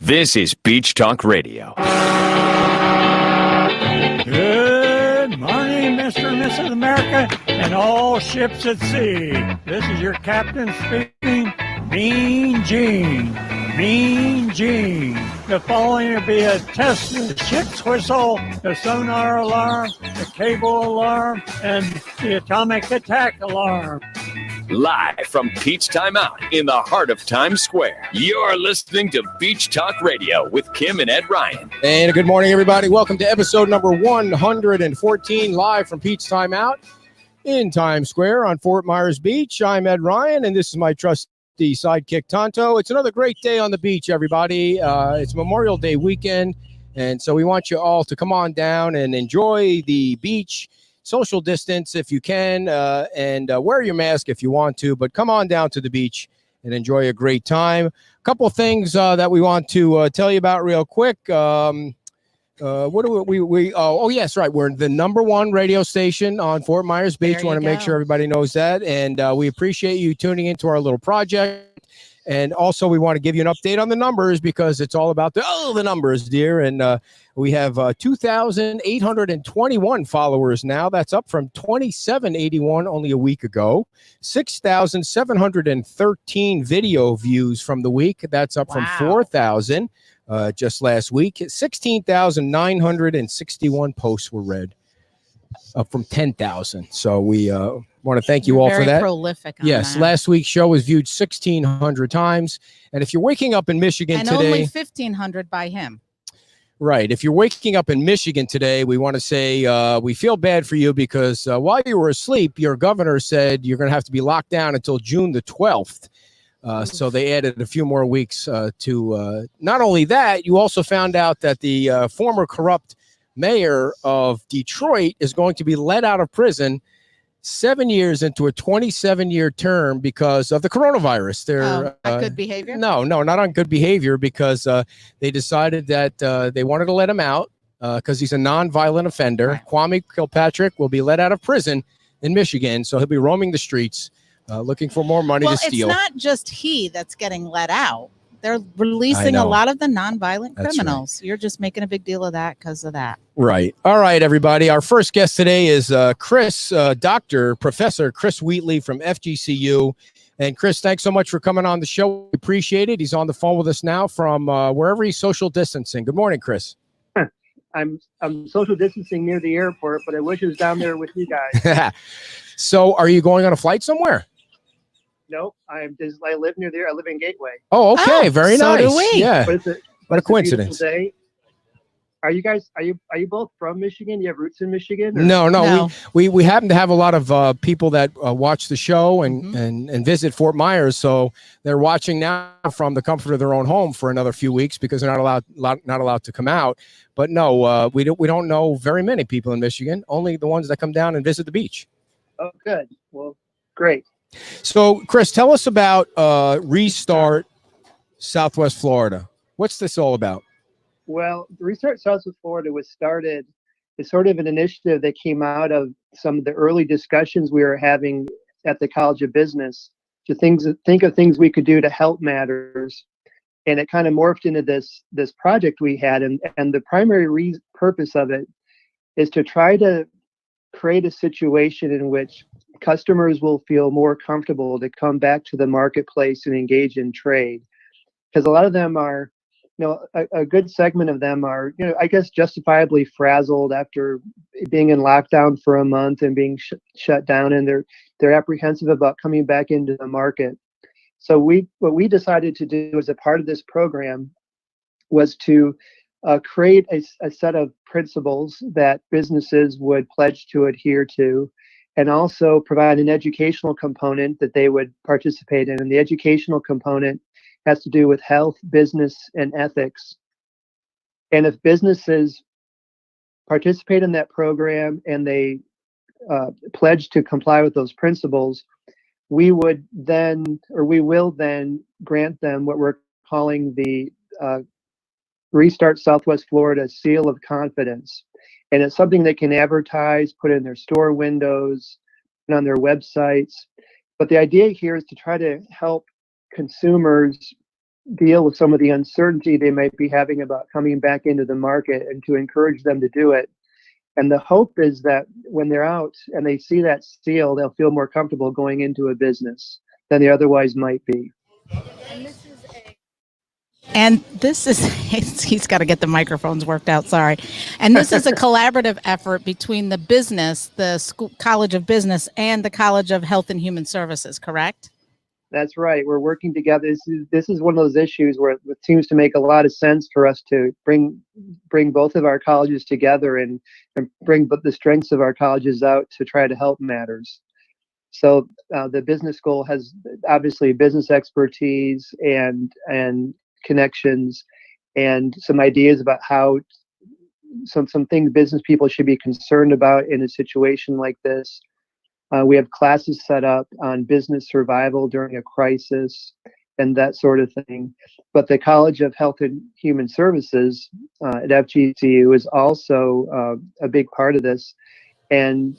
This is Beach Talk Radio. Good morning, Mr. and Mrs. America, and all ships at sea. This is your captain speaking, Mean Gene. Mean Gene. The following will be a test of the ship's whistle, the sonar alarm, the cable alarm, and the atomic attack alarm. Live from Peach Time Out in the heart of Times Square, you're listening to Beach Talk Radio with Kim and Ed Ryan. And good morning, everybody. Welcome to episode number 114, live from Peach Time Out in Times Square on Fort Myers Beach. I'm Ed Ryan, and this is my trusty sidekick, Tonto. It's another great day on the beach, everybody. It's Memorial Day weekend, and so we want you all to come on down and enjoy the beach. Social distance if you can, and wear your mask if you want to, but come on down to the beach and enjoy a great time. A couple things that we want to tell you about real quick. What do we oh yes, right. We're the number one radio station on Fort Myers Beach. Want to make sure everybody knows that. And we appreciate you tuning into our little project. And also we want to give you an update on the numbers because it's all about the numbers, dear. And we have 2,821 followers now. That's up from 2,781 only a week ago. 6,713 video views from the week. That's up from 4,000 just last week. 16,961 posts were read, up from 10,000. So we want to thank you all for that. Very prolific. Yes, that. last week's show was viewed 1,600 times. And if you're waking up in Michigan and today, only 1,500 by him. Right. If you're waking up in Michigan today, we want to say we feel bad for you because while you were asleep, your governor said you're going to have to be locked down until June the 12th. So they added a few more weeks to not only that, you also found out that the former corrupt mayor of Detroit is going to be let out of prison 7 years into a 27-year term because of the coronavirus. They're on good behavior? No, not on good behavior because they decided that they wanted to let him out because he's a non-violent offender. Right. Kwame Kilpatrick will be let out of prison in Michigan, so he'll be roaming the streets looking for more money to steal. Well, it's not just he that's getting let out. They're releasing a lot of the nonviolent criminals. Right. You're just making a big deal of that because of that. Right. All right, everybody. Our first guest today is Professor Chris Wheatley from FGCU. And Chris, thanks so much for coming on the show. We appreciate it. He's on the phone with us now from wherever he's social distancing. Good morning, Chris. I'm social distancing near the airport, but I wish I was down there with you guys. So are you going on a flight somewhere? Nope, I live near there. I live in Gateway. Oh, okay, very so nice. Do we. Yeah, what a A coincidence. day. Are you guys? Are you both from Michigan? You have roots in Michigan? Or? No. We happen to have a lot of people that watch the show and visit Fort Myers, so they're watching now from the comfort of their own home for another few weeks because they're not allowed to come out. But no, we don't know very many people in Michigan. Only the ones that come down and visit the beach. Oh, good. Well, great. So, Chris, tell us about Restart Southwest Florida. What's this all about? Well, the Restart Southwest Florida was started as sort of an initiative that came out of some of the early discussions we were having at the College of Business to think of things we could do to help matters. And it kind of morphed into this project we had. And the primary purpose of it is to try to create a situation in which customers will feel more comfortable to come back to the marketplace and engage in trade. Because a lot of them are, a good segment of them are, I guess justifiably frazzled after being in lockdown for a month and being shut down, and they're apprehensive about coming back into the market. So what we decided to do as a part of this program was to create a set of principles that businesses would pledge to adhere to, and also provide an educational component that they would participate in. And the educational component has to do with health, business, and ethics. And if businesses participate in that program and they pledge to comply with those principles, we will then grant them what we're calling the Restart Southwest Florida Seal of Confidence. And it's something they can advertise, put in their store windows, and on their websites. But the idea here is to try to help consumers deal with some of the uncertainty they might be having about coming back into the market and to encourage them to do it. And the hope is that when they're out and they see that seal, they'll feel more comfortable going into a business than they otherwise might be. And this is, he's got to get the microphones worked out, sorry. And this is a collaborative effort between the business, the school, College of Business, and the College of Health and Human Services, correct? That's right. We're working together. This is one of those issues where it seems to make a lot of sense for us to bring both of our colleges together and bring the strengths of our colleges out to try to help matters. So the business school has obviously business expertise and connections and some ideas about how some things business people should be concerned about in a situation like this. We have classes set up on business survival during a crisis and that sort of thing. But the College of Health and Human Services at FGCU is also a big part of this. And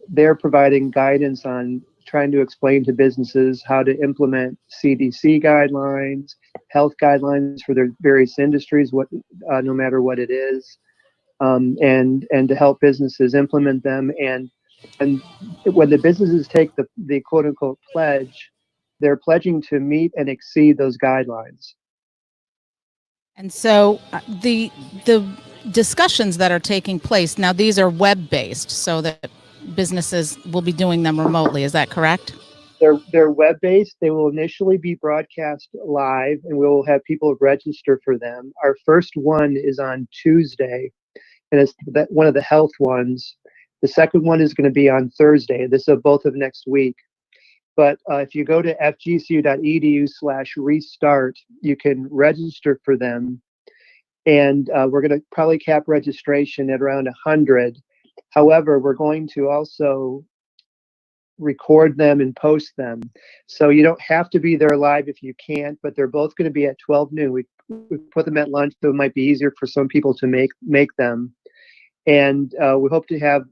they're providing guidance on trying to explain to businesses how to implement CDC guidelines, health guidelines for their various industries, no matter what it is, and to help businesses implement them. And when the businesses take the quote unquote pledge, they're pledging to meet and exceed those guidelines. And so the discussions that are taking place now, these are web-based, so that businesses will be doing them remotely. Is that correct? They're web-based. They will initially be broadcast live, and we will have people register for them. Our first one is on Tuesday, and it's one of the health ones. The second one is going to be on Thursday. This is both of next week. But if you go to fgcu.edu/restart, you can register for them. And we're going to probably cap registration at around 100. However, we're going to also record them and post them. So you don't have to be there live if you can't, but they're both going to be at 12 noon. We put them at lunch, so it might be easier for some people to make them. And we hope to have,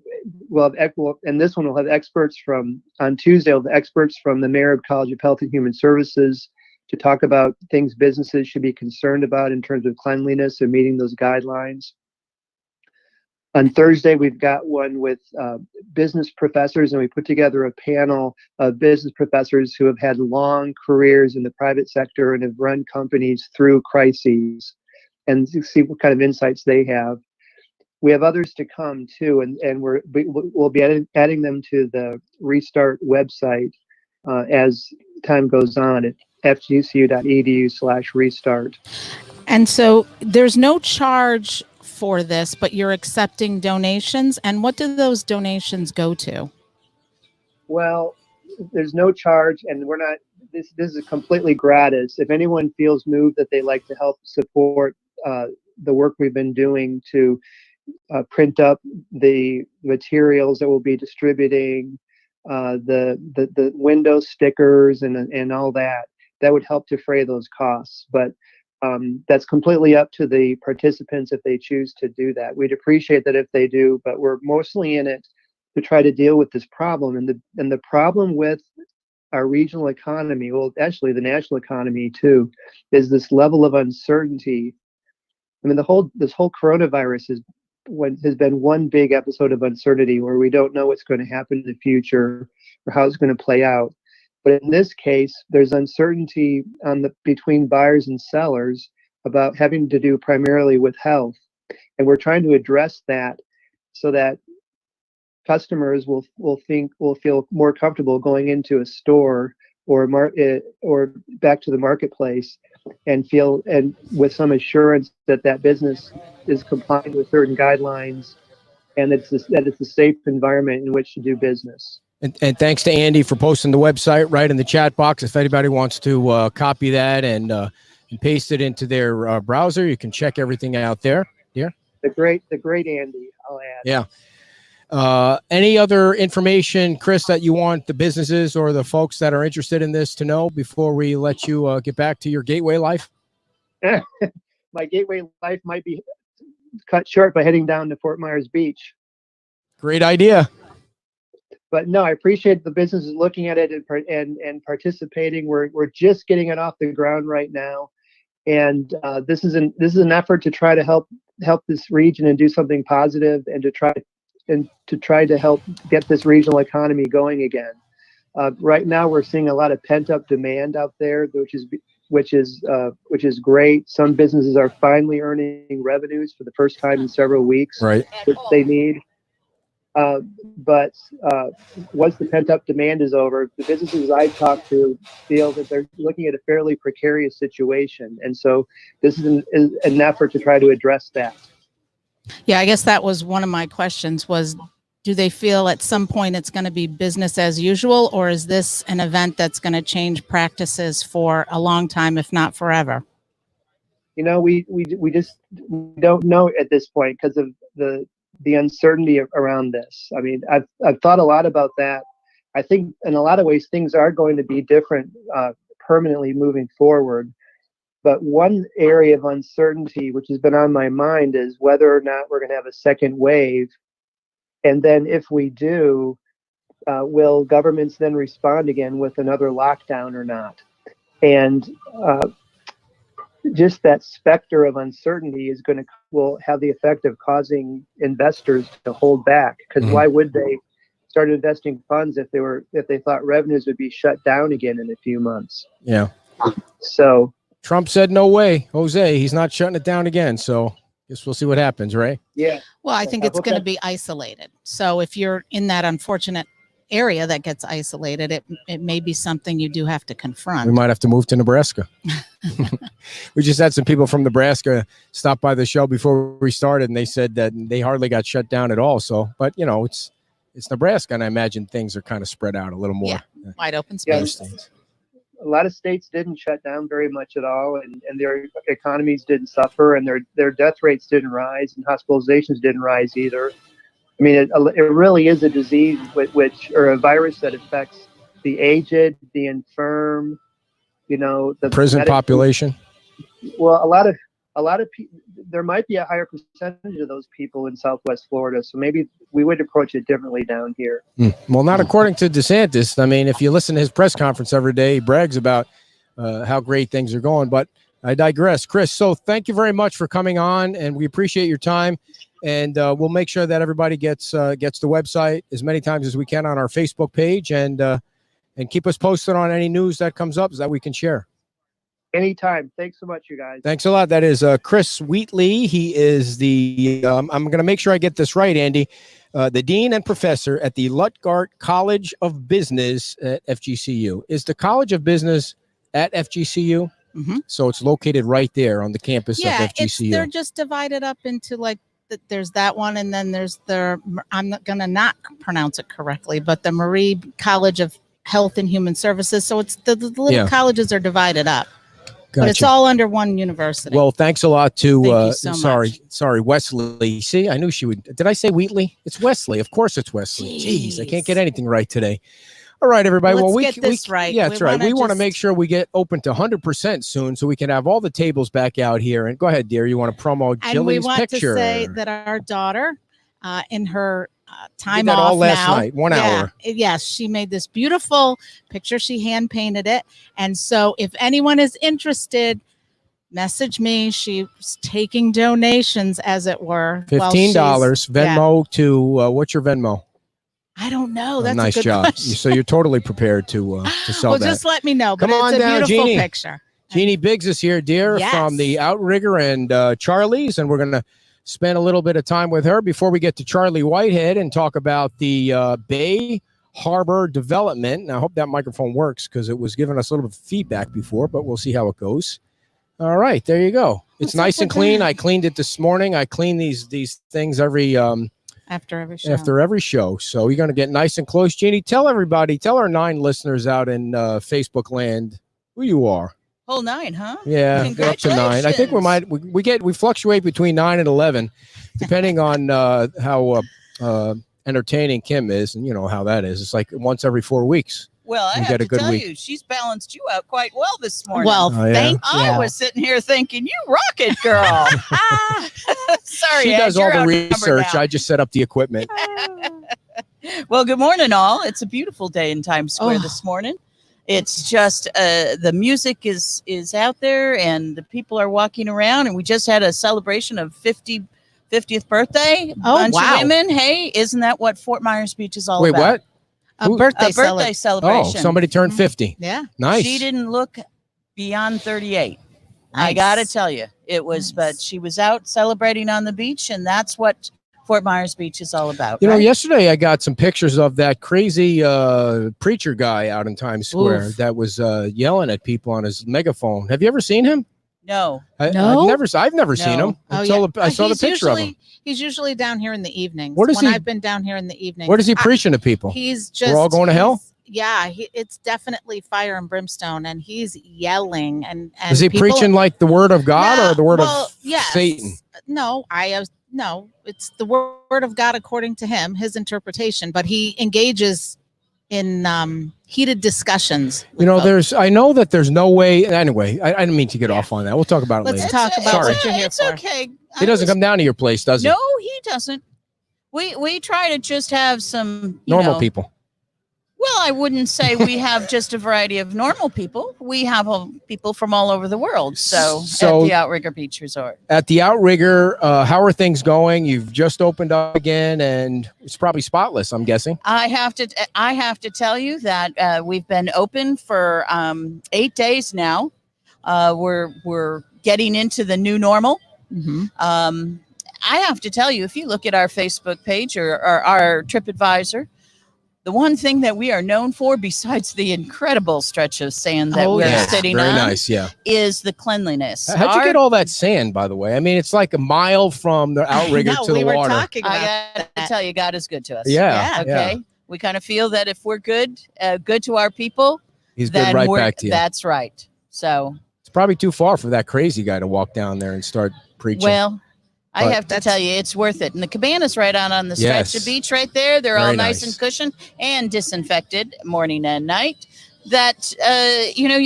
and this one will have experts on Tuesday, we'll have experts from the Mayor of College of Health and Human Services to talk about things businesses should be concerned about in terms of cleanliness and meeting those guidelines. On Thursday, we've got one with business professors, and we put together a panel of business professors who have had long careers in the private sector and have run companies through crises, and to see what kind of insights they have. We have others to come too, and we'll be adding them to the Restart website as time goes on at fgcu.edu/restart. And so there's no charge for this, but you're accepting donations. And what do those donations go to? Well, there's no charge, and we're not. This is completely gratis. If anyone feels moved that they like to help support the work we've been doing to print up the materials that we'll be distributing, the window stickers and all that would help defray those costs. But that's completely up to the participants if they choose to do that. We'd appreciate that if they do, but we're mostly in it to try to deal with this problem. And the problem with our regional economy, well, actually the national economy too, is this level of uncertainty. I mean, this whole coronavirus has been one big episode of uncertainty where we don't know what's going to happen in the future or how it's going to play out. But in this case, there's uncertainty between buyers and sellers about having to do primarily with health. And we're trying to address that so that customers will feel more comfortable going into a store or back to the marketplace and with some assurance that business is complying with certain guidelines and that it's a safe environment in which to do business. And thanks to Andy for posting the website right in the chat box. If anybody wants to copy that and paste it into their browser, you can check everything out there. Yeah. The great Andy, I'll add. Yeah. Any other information, Chris, that you want the businesses or the folks that are interested in this to know before we let you get back to your Gateway life? My Gateway life might be cut short by heading down to Fort Myers Beach. Great idea. But no, I appreciate the businesses looking at it and participating. We're just getting it off the ground right now, And this is an effort to try to help this region and do something positive, and to try to help get this regional economy going again. Right now, we're seeing a lot of pent up demand out there, which is great. Some businesses are finally earning revenues for the first time in several weeks, Right. which they need. But once the pent up demand is over, the businesses I talk to feel that they're looking at a fairly precarious situation. And so this is an effort to try to address that. Yeah, I guess that was one of my questions was, do they feel at some point it's going to be business as usual, or is this an event that's going to change practices for a long time, if not forever? We just don't know at this point because of the uncertainty around this. I mean, I've thought a lot about that. I think in a lot of ways things are going to be different permanently moving forward. But one area of uncertainty which has been on my mind is whether or not we're going to have a second wave. And then if we do, will governments then respond again with another lockdown or not? And just that specter of uncertainty will have the effect of causing investors to hold back, because why would they start investing funds if they thought revenues would be shut down again in a few months? Yeah. So Trump said no way, Jose. He's not shutting it down again. So guess we'll see what happens, Ray. yeah. Well, I think it's going to be isolated. So if you're in that unfortunate area that gets isolated, it may be something you do have to confront. We might have to move to Nebraska. We just had some people from Nebraska stop by the show before we started, and they said that they hardly got shut down at all. So, but it's Nebraska, and I imagine things are kind of spread out a little more. Yeah, wide open Yeah. space. A lot of states didn't shut down very much at all, and their economies didn't suffer, and their death rates didn't rise, and hospitalizations didn't rise either. I mean, it really is a disease or a virus that affects the aged, the infirm, the Prison population. Well, a lot of people. There might be a higher percentage of those people in Southwest Florida, so maybe we would approach it differently down here. Well, not according to DeSantis. I mean, if you listen to his press conference every day, he brags about how great things are going. But I digress, Chris. So thank you very much for coming on, and we appreciate your time. And we'll make sure that everybody gets the website as many times as we can on our Facebook page, and keep us posted on any news that comes up that we can share. Anytime. Thanks so much, you guys. Thanks a lot. That is Chris Wheatley. He is the I'm going to make sure I get this right, Andy. The dean and professor at the Lutgart College of Business at FGCU. Is the College of Business at FGCU? Mm-hmm. So it's located right there on the campus of FGCU. They're just divided up into there's that one, and then there's I'm not going to not pronounce it correctly, but the Marie College of Health and Human Services. So it's the little colleges are divided up. Gotcha. But it's all under one university. Well, thanks a lot to Thank you so sorry, Wesley. See, I knew she would. Did I say Wheatley? It's Wesley. Of course it's Wesley. Jeez, I can't get anything right today. All right, everybody. Let's get this right. Yeah, that's right. We want to make sure we get open to 100% soon, so we can have all the tables back out here. And go ahead, dear. You want to promo Jilly's picture? And we want to say that our daughter, in her time off all last night, 1 hour. Yes, she made this beautiful picture. She hand painted it. And so if anyone is interested, message me. She's taking donations, as it were. $15 Venmo to what's your Venmo? I don't know. That's nice a good job. question. So you're totally prepared to sell well, that. just let me know. But Come on it's a down, beautiful Jeannie. picture. Jeannie Biggs is here, dear, Yes. from the Outrigger and Charlie's, and we're going to spend a little bit of time with her before we get to Charlie Whitehead and talk about the Bay Harbor development. And I hope that microphone works because it was giving us a little bit of feedback before, but we'll see how it goes. All right, there you go. It's What's nice up and with clean. that? I cleaned it this morning. I clean these things every After every show. after every show. So you're going to get nice and close. Jeannie, tell everybody, tell our 9 listeners out in Facebook land who you are. Whole 9, huh? Yeah, go up to 9. I think we fluctuate between 9 and 11, depending on how entertaining Kim is, and you know how that is. It's like once every 4 weeks. Well, I You have get a to good tell week. you, she's balanced you out quite well this morning. Well, Oh, yeah? thank you. I was sitting here thinking, you rock it, girl. Sorry, She Ed, does all you're the outnumbered research. now. I just set up the equipment. Well, good morning, all. It's a beautiful day in Times Square Oh. this morning. It's just the music is out there, and the people are walking around, and we just had a celebration of 50th birthday. Oh, Bunch wow. of women. Hey, isn't that what Fort Myers Beach is all Wait, about? what? A Who- birthday, A birthday Oh, celebration. somebody turned 50. Yeah. Nice. She didn't look beyond 38. I Nice. got to tell you, it was, but she was out celebrating on the beach, and that's what Fort Myers Beach is all about. You know, right? yesterday I got some pictures of that crazy preacher guy out in Times Square Oof. that was yelling at people on his megaphone. Have you ever seen him? No. No? I've never seen No. him Oh, until yeah. I saw the He's picture of him. usually- He's usually down here in the evenings. Where does when he- I've been down here in the evening. Where does he preaching to people? He's just. We're all going to hell? Yeah, it's definitely fire and brimstone, and he's yelling and Is he people- preaching like the word of God No, or the word well, of yes. Satan? No, no. It's the word of God according to him, his interpretation. But he engages in heated discussions. with You know, folks. I know that there's no way. Anyway, I didn't mean to get off on that. We'll talk about it Let's later. talk about Sorry. what you're here It's for. okay. He doesn't come down to your place, does he? No, he doesn't. We try to just have some Normal people. Well, I wouldn't say we have just a variety of normal people. We have people from all over the world. So So- at the Outrigger Beach Resort. At the Outrigger, how are things going? You've just opened up again, and it's probably spotless, I'm guessing. I have to tell you that we've been open for 8 days now. We're getting into the new normal. Mhm. I have to tell you, if you look at our Facebook page or our TripAdvisor, the one thing that we are known for, besides the incredible stretch of sand that Oh, we're yes. sitting Very on, nice, yeah. is the cleanliness. How'd you Our- get all that sand, by the way? I mean, it's like a mile from the Outrigger No, to we the were water. talking about I got to that. tell you, God is good to us. Yeah, Okay. We kind of feel that if we're good to our people, He's then good right we're, back to you. that's right. So, It's probably too far for that crazy guy to walk down there and start preaching. well, I But- have to tell you, it's worth it. And the cabana's right on the stretch Yes. of beach right there. They're all Very nice nice. and cushioned and disinfected morning and night. That,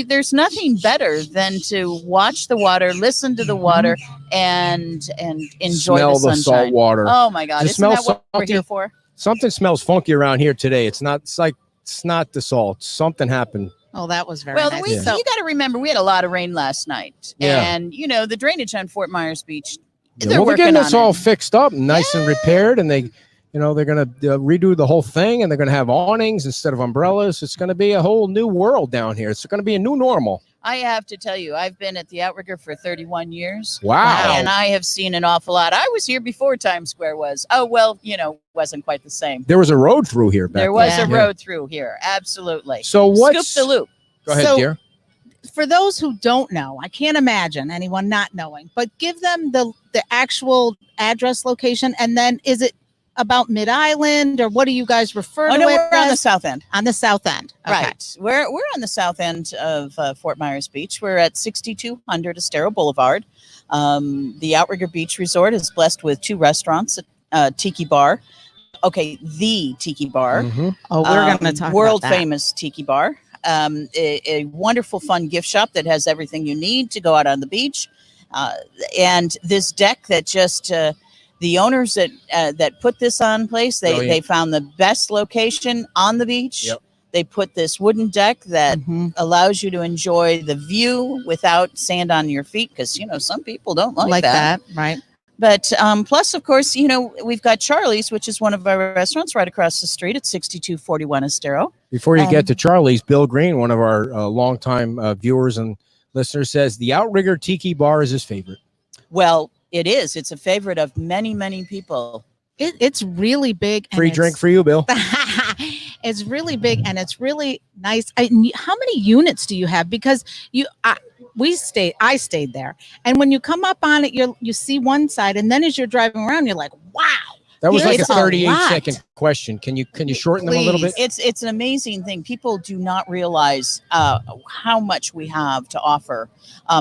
there's nothing better than to watch the water, listen to the water, and enjoy Smell the the sunshine. salt water. Oh my God. Does it Isn't smell that what we're salty? here for? Something smells funky around here today. It's not the salt. Something happened. Oh, that was very Well, nice. you So, got to remember, we had a lot of rain last night. Yeah. And, the drainage on Fort Myers Beach, Yeah, they're well, they're working getting on this all it. fixed up, and nice and repaired, and they're going to redo the whole thing, and they're going to have awnings instead of umbrellas. It's going to be a whole new world down here. It's going to be a new normal. I have to tell you, I've been at the Outrigger for 31 years. Wow. And I have seen an awful lot. I was here before Times Square was. Oh, well, wasn't quite the same. There was a road through here back There was Yeah. a road through here. Absolutely. So what's Scoop the loop. Go ahead, So- dear. for those who don't know, I can't imagine anyone not knowing, but give them the actual address location, and then is it about Mid Island, or what do you guys refer Oh, to no, it we're on the as? south end. On the south end. Okay. Right. We're on the south end of Fort Myers Beach. We're at 6200 Estero Boulevard. The Outrigger Beach Resort is blessed with 2 restaurants, a tiki bar. Okay, the tiki bar. Mhm. Oh, we're going to talk world about that. famous tiki bar. A wonderful, fun gift shop that has everything you need to go out on the beach. And this deck that just the owners that put this on place, they Brilliant. found the best location on the beach. Yep. They put this wooden deck that Mhm. allows you to enjoy the view without sand on your feet, because some people don't like that. right? But plus, of course, we've got Charlie's, which is one of our restaurants right across the street at 6241 Estero. Before you Um, get to Charlie's, Bill Green, one of our longtime viewers and listeners, says the Outrigger Tiki Bar is his favorite. Well, it is. It's a favorite of many, many people. It's really big. and Free it's- drink for you, Bill. It's really big and it's really nice. How many units do you have? Because I stayed there, and when you come up on it, you see one side, and then as you're driving around, you're like, wow. That was like a It's a 38-second lot. question. Can you shorten them a little bit? Please. It's an amazing thing. People do not realize how much we have to offer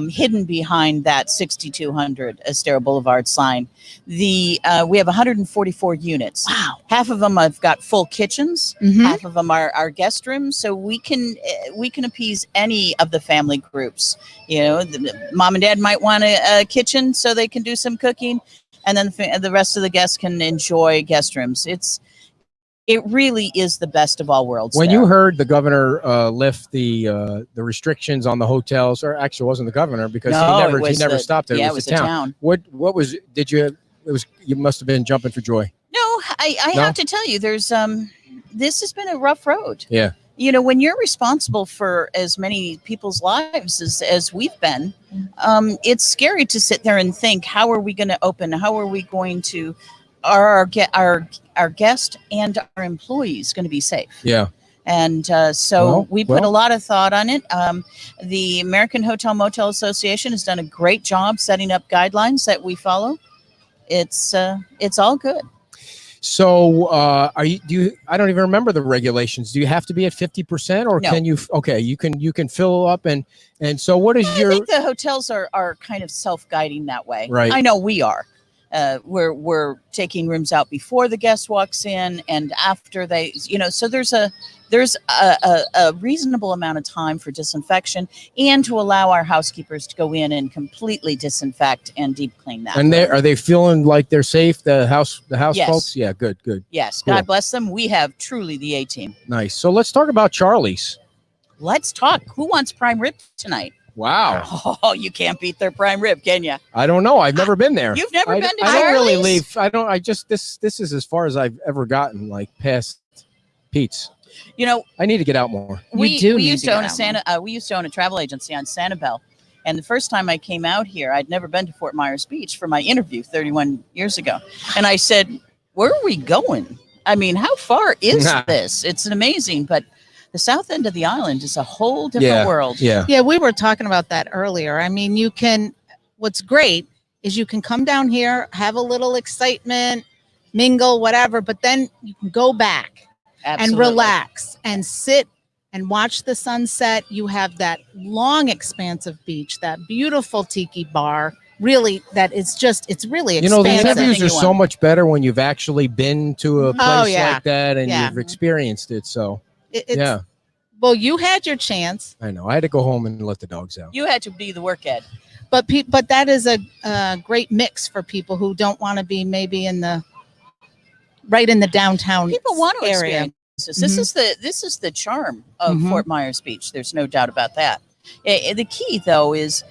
hidden behind that 6200 Estero Boulevard sign. We have 144 units. Wow. Half of them have got full kitchens. Mhm. Half of them are guest rooms, so we can appease any of the family groups. The mom and dad might want a kitchen so they can do some cooking, and then the rest of the guests can enjoy guest rooms. it really is the best of all worlds. When there. you heard the governor lift the restrictions on the hotels, or actually it wasn't the governor because he never stopped it. Yeah, it was the town. What was did you? It was you must have been jumping for joy. No, I No? have to tell you, there's this has been a rough road. Yeah. You know, when you're responsible for as many people's lives as we've been, it's scary to sit there and think, how are we going to open? How are we going to our guest and our employees going to be safe? Yeah. And we put a lot of thought on it. The American Hotel Motel Association has done a great job setting up guidelines that we follow. It's all good. So I don't even remember the regulations. Do you have to be at 50% or No. can you? Okay, you can fill up and so what is I your? think the hotels are kind of self-guiding that way. Right. I know we are. We're taking rooms out before the guest walks in and after they, so there's a reasonable amount of time for disinfection and to allow our housekeepers to go in and completely disinfect and deep clean that. And are they feeling like they're safe? The house Yes. folks? Yeah, good. Yes. Cool. God bless them. We have truly the A team. Nice. So let's talk about Charlie's. Let's talk. Who wants prime rib tonight? Wow. Oh, you can't beat their prime rib, can you? I don't know. I've never been there. You've never been to I don't really Charlie's? leave. I don't. I just this is as far as I've ever gotten. Like past Pete's. You know, I need to get out more. we do need used to to get own out we used to own a travel agency on Sanibel, and the first time I came out here, I'd never been to Fort Myers Beach for my interview 31 years ago, and I said, "Where are we going? I mean, how far is this? It's amazing." But the south end of the island is a whole different world. Yeah. Yeah, we were talking about that earlier. I mean, what's great is you can come down here, have a little excitement, mingle, whatever, but then you can go back Absolutely. and relax and sit and watch the sunset. You have that long expanse of beach, that beautiful tiki bar. Really, it's really You know, the expansive. interviews are you so want. much better when you've actually been to a place yeah. like that and Yeah. you've experienced it. So It's, well, you had your chance, I know. I had to go home and let the dogs out. You had to be the work ed. but that is a great mix for people who don't want to be maybe right in the downtown People want to area. experience this. This is the charm of Mhm. Fort Myers Beach. There's no doubt about that. The key, though, is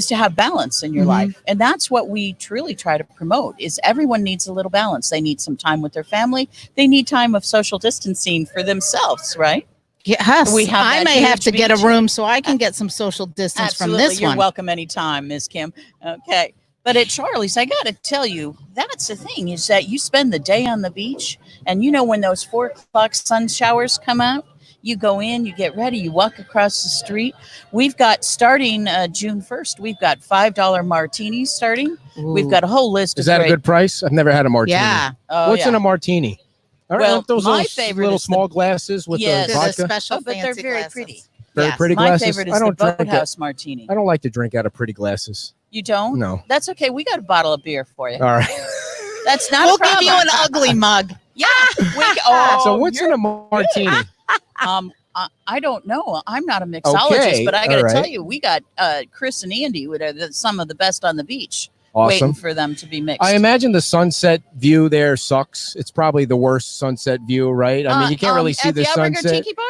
to have balance in your Mhm. life, and that's what we truly try to promote. Is everyone needs a little balance. They need some time with their family. They need time of social distancing for themselves, right? Yes, We have I that may have huge to get a beach. room so I can get some social distance Absolutely, from this you're one. welcome anytime, Miss Kim. Okay. But at Charlie's, I got to tell you, that's the thing is that you spend the day on the beach, and when those 4:00 sun showers come out, you go in, you get ready, you walk across the street. We've got starting June 1st, we've got $5 martinis starting. We've Ooh. got a whole list Is of that a great. good price? I've never had a martini. Yeah, Oh, What's yeah. in a martini? Well, Aren't those my little, favorite little is the- small glasses with Yes. the they're the vodka? special Oh, but they're fancy very glasses. pretty. Very Yes. pretty My glasses. favorite is I the don't drink it. Boathouse martini. I don't like to drink out of pretty glasses. You don't? No. That's okay. We got a bottle of beer for you. All right. That's not We'll a problem. give you an ugly mug. Yeah. Oh, So what's in a martini? I don't know. I'm not a mixologist, Okay, but I got to all tell right. you, we got Chris and Andy, who are some of the best on the beach, Awesome. waiting for them to be mixed. I imagine the sunset view there sucks. It's probably the worst sunset view, right? I mean, you can't really see at the Outrigger sunset. Tiki Bar.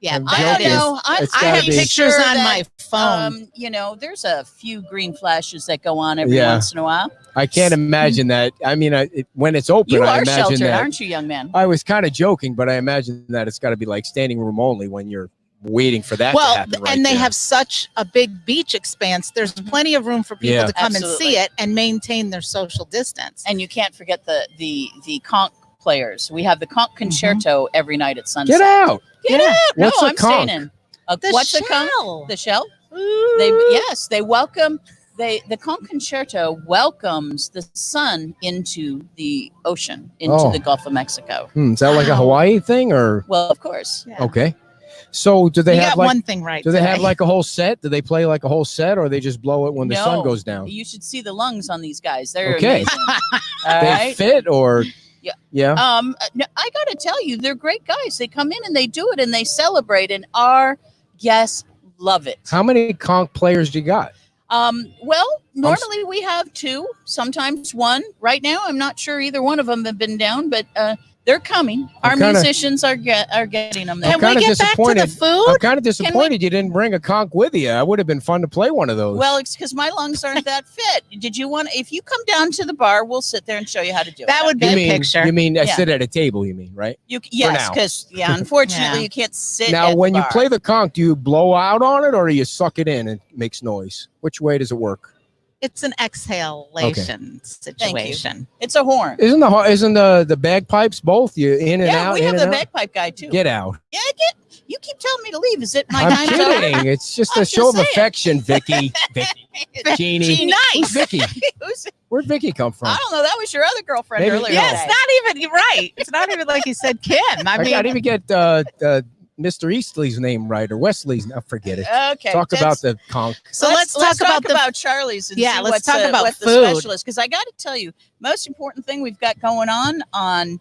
Yeah, I'm I don't joking. know. It's I gotta have be. pictures Sure on that, my phone. There's a few green flashes that go on every Yeah. once in a while. I can't imagine that. I mean, when it's open, You I are imagine sheltered, that. aren't you, young man? I was kind of joking, but I imagine that it's got to be like standing room only when you're waiting for that to Well, happen. Right and they there. have such a big beach expanse. There's plenty of room for people Yeah. to come and Absolutely. see it and maintain their social distance. And you can't forget the conch players. We have the conch concerto every night at sunset. Get out. Get Yeah. out! What's no, a I'm staying conch? in. The What's a conch? shell. The shell. Ooh. They welcome the conch concerto welcomes the sun into the ocean, into Oh. the Gulf of Mexico. Is that like a Wow. Hawaii thing or Well, of course. Yeah. okay? So do they You have got like? one thing right. Do they have today. like a whole set? Do they play like a whole set, or they just blow it when the sun No. goes down? You should see the lungs on these guys. They're Okay. amazing. All They right. fit, or Yeah. yeah. No, I got to tell you, they're great guys. They come in and they do it and they celebrate, and our guests love it. How many conch players do you got? Well, normally we have two, sometimes one. Right now, I'm not sure either one of them have been down, but They're coming. Our I'm kinda- musicians are getting them there. Can we kinda get back to the disappointed. food? I'm kind of disappointed you didn't bring a conch with you. I would have been fun to play one of those. Well, it's because my lungs aren't that fit. Did you want? If you come down to the bar, we'll sit there and show you how to do That it. would be you a mean, picture. You mean I Yeah. sit at a table? You mean, right? Yes, now. because unfortunately, Yeah. you can't sit. Now, at when the you bar. play the conch, do you blow out on it or do you suck it in and it makes noise? Which way does it work? It's an exhalation situation. it's a horn. Isn't the bagpipes both? You in and Yeah, out, we in have and the out? bagpipe guy too. Get out. Yeah, you keep telling me to leave. Is it my I'm time's over? kidding. It's just I'm a show just of saying. affection, Vicky. Jeannie. Jeannie. Who's Vicky? Who's- Where'd Vicky come from? I don't know. That was your other girlfriend Maybe- earlier. Yeah, today. it's not even you're right. It's not even like you said Kim. I I mean, didn't even get Mr. Eastley's name right or Wesley's. Now forget it. Okay. Talk about that's- the conch. so let's talk about Charlie's. And Yeah, see let's what's, talk about what the food. special is. Because I got to tell you, most important thing we've got going on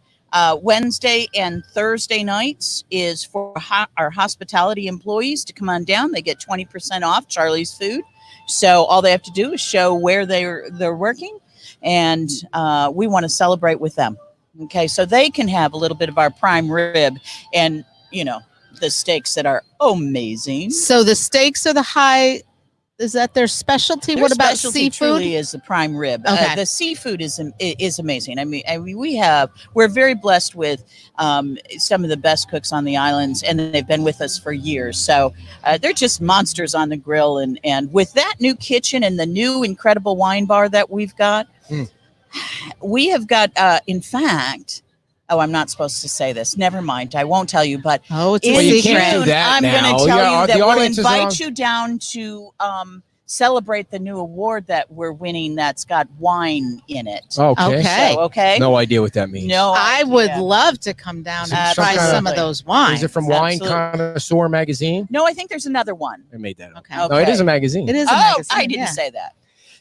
Wednesday and Thursday nights is for our hospitality employees to come on down. They get 20% off Charlie's food. So all they have to do is show where they're working, and we want to celebrate with them. Okay, so they can have a little bit of our prime rib, and the steaks that are amazing. So the steaks are the high. Is that their specialty? Their What about specialty seafood? truly is the prime rib. Okay. The seafood is amazing. I mean, we're very blessed with some of the best cooks on the islands, and they've been with us for years. So they're just monsters on the grill. And with that new kitchen and the new incredible wine bar that we've got, we have got. In fact. Oh, I'm not supposed to say this. Never mind. I won't tell you. But Oh, it's a Well, you secret. can't do that I'm going now. to tell Yeah, you that the we'll audience is on- invite you down to celebrate the new award that we're winning that's got wine in it. Okay. Okay. So, okay. No idea what that means. No, I idea. would love to come down Is and it some try kind some of- of those wines. Is it from Wine Absolutely. Connoisseur magazine? No, I think there's another one. I made that up. Okay. No, it is a magazine. It is a Oh, magazine. I didn't yeah. say that.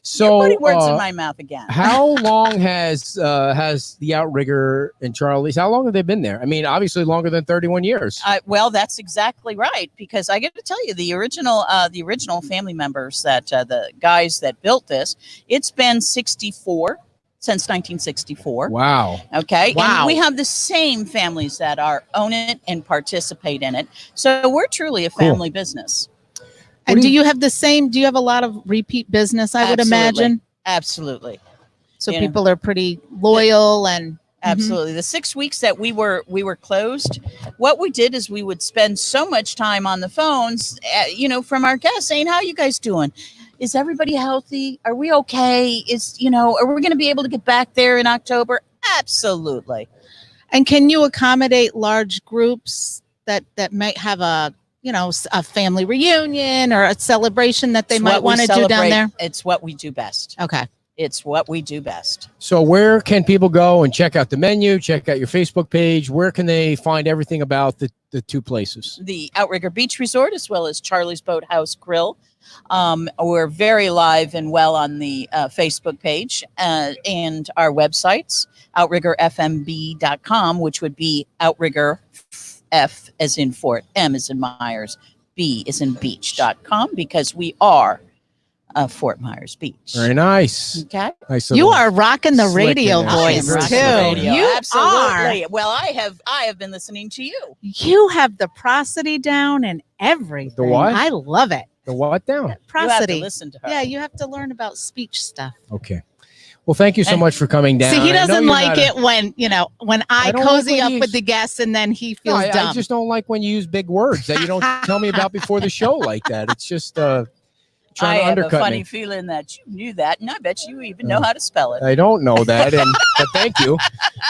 So, You're putting words in uh, my mouth again. how long has the Outrigger and Charlie's? How long have they been there? I mean, obviously longer than 31 years. Well, that's exactly right. Because I got to tell you, the original family members that the guys that built this, it's been 64 since 1964. Wow. Okay. Wow. And we have the same families that own it and participate in it. So we're truly a family business. And do you have the same? Do you have a lot of repeat business? I would Absolutely. imagine. Absolutely. So You know. people are pretty loyal and Absolutely. The 6 weeks that we were closed, what we did is we would spend so much time on the phones, from our guests saying, "How you guys doing? Is everybody healthy? Are we okay? Are we going to be able to get back there in October?" Absolutely. And can you accommodate large groups that might have a family reunion or a celebration that they It's might what we want to do down celebrate. there? It's what we do best. Okay. It's what we do best. So where can people go and check out the menu, check out your Facebook page? Where can they find everything about the two places? The Outrigger Beach Resort, as well as Charlie's Boathouse Grill. We're very live and well on the Facebook page and our websites, outriggerfmb.com, which would be Outrigger F as in Fort, M as in Myers, B as in beach.com, because we are Fort Myers Beach. Very nice. Okay. Nice You little- are rocking the Slick radio in there. I am voice rocking too. the radio. You Absolutely. are. Well, I have been listening to you. You have the prosody down and everything. The what? I love it. The what down? You have to Prosody. listen to her. Yeah, you have to learn about speech stuff. Okay. Well, thank you so And- much for coming down. See, he I know doesn't you're like not a- it when I don't cozy like when up you with use- the guests and then he No, feels I dumb. just don't like when you use big words that you don't tell me about before the show like that. It's just I trying to have a undercut funny me. feeling that you knew that, and I bet you even know how to spell it. I don't know that, but thank you.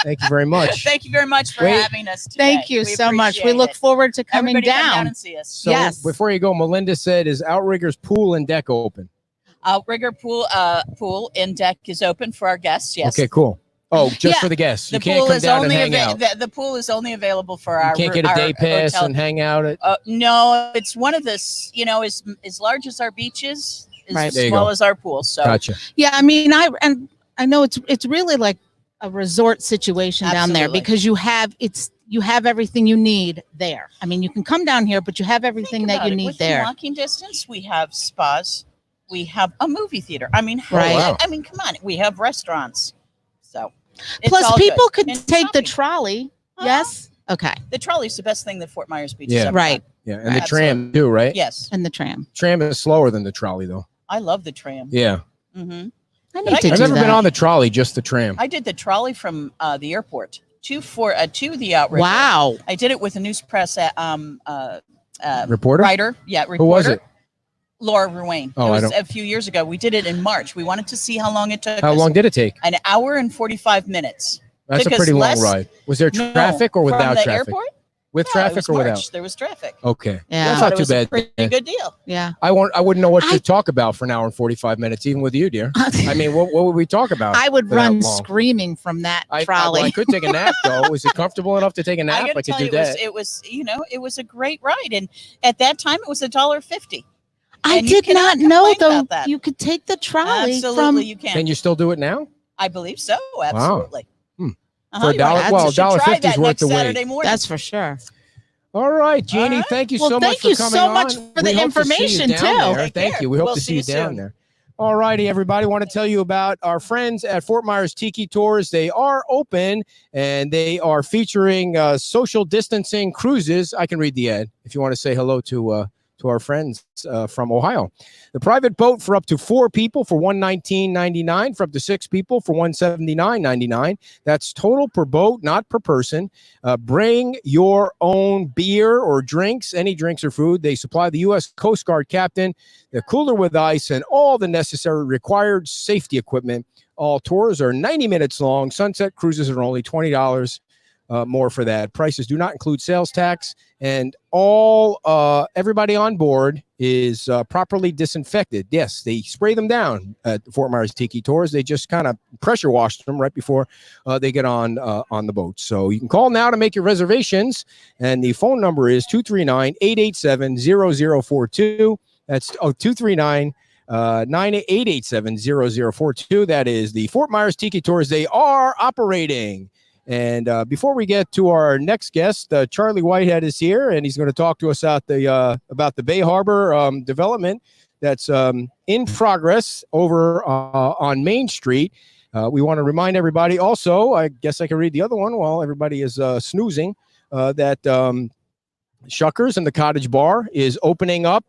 Thank you very much. Thank you very much for Wait. having us today. Thank you We so much. We appreciate look it. forward to coming Everybody come down down. and see us. So Yes. before you go, Melinda said, is Outrigger's pool and deck open? Outrigger pool and deck is open for our guests. Yes. Okay, cool. Oh, just Yeah. for the guests. You The can't pool come is down and only hang out. the pool is only available for You our. can't get a our day pass hotel. and hang out at. No, it's one of the as large as our beaches, as Right. There you small go. as our pool. So Gotcha. Yeah, I mean, I know it's really like a resort situation down there Absolutely. because you have everything you need there. I mean, you can come down here, but you have everything think that about you it. need Within there. walking distance, we have spas, we have a movie theater. I mean, Right. wow. I mean, come on, we have restaurants. So it's Plus, all people good. could And take the shopping. trolley Yes. Okay. The trolley's the best thing that Fort Myers Beach Yeah. has ever Right. done. Yeah, and the Absolutely. tram too, right? Yes. And the tram. Tram is slower than the trolley, though. I love the tram. Yeah, Hmm I But need I to can I've do never that. been on the trolley, just the tram. I did the trolley from the airport to the outrigger. Wow. I did it with a news press Reporter? writer. Yeah, reporter. Who was it? Laura Ruane. Oh, it I was don't- a few years ago. We did it in March. We wanted to see how long it took. How us. long did it take? An hour and 45 minutes. That's a Took us pretty long less- ride. Was there No, traffic or from without the traffic? airport? With No, it traffic was or without? March. There was traffic. Okay, Yeah. that's But not it too was a bad. pretty good deal. Yeah. I wouldn't know what I- to talk about for an hour and 45 minutes, even with you, dear. I mean, what would we talk about? I would for that run long? screaming from that I trolley. could take a nap though. Is it comfortable enough to take a nap? I I gotta could tell do you, that. it was a great ride, and at that time it was $1.50. I and you did cannot not know complain though. about that. You could take the trolley Absolutely, from. you can. Can you still do it now? I believe so. Absolutely. Hmm. Uh-huh, For a you're dollar- right. well, You should try $1.50 that is worth next the wait. Saturday morning. That's for sure. All right, Jeannie. right. Thank you Well, so much thank for you coming so on. much for the We hope to see you information, down too. there. Take Thank care. you. We hope We'll to see see you you down soon. there. All righty, everybody. Want to tell you about our friends at Fort Myers Tiki Tours. They are open and they are featuring social distancing cruises. I can read the ad if you want to say hello to our friends from Ohio. The private boat for up to 4 people for $119.99, for up to 6 people for $179.99. That's total per boat, not per person. Bring your own beer or drinks, any drinks or food. They supply the U.S. Coast Guard captain, the cooler with ice, and all the necessary required safety equipment. All tours are 90 minutes long. Sunset cruises are only $20 more for that. Prices do not include sales tax, and everybody on board is properly disinfected. Yes, they spray them down at Fort Myers Tiki Tours. They just kind of pressure wash them right before they get on the boat. So you can call now to make your reservations, and the phone number is 239-887-0042. That's 239 887-0042. That is the Fort Myers Tiki Tours. They are operating. And before we get to our next guest, Charlie Whitehead is here, and he's going to talk to us about the Bay Harbor development that's in progress over on Main Street. We want to remind everybody also, I guess I can read the other one while everybody is snoozing, that Shuckers and the Cottage Bar is opening up.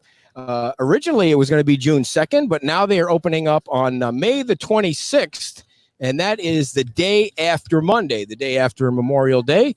Originally, it was going to be June 2nd, but now they are opening up on May the 26th. And that is the day after Monday, the day after Memorial Day.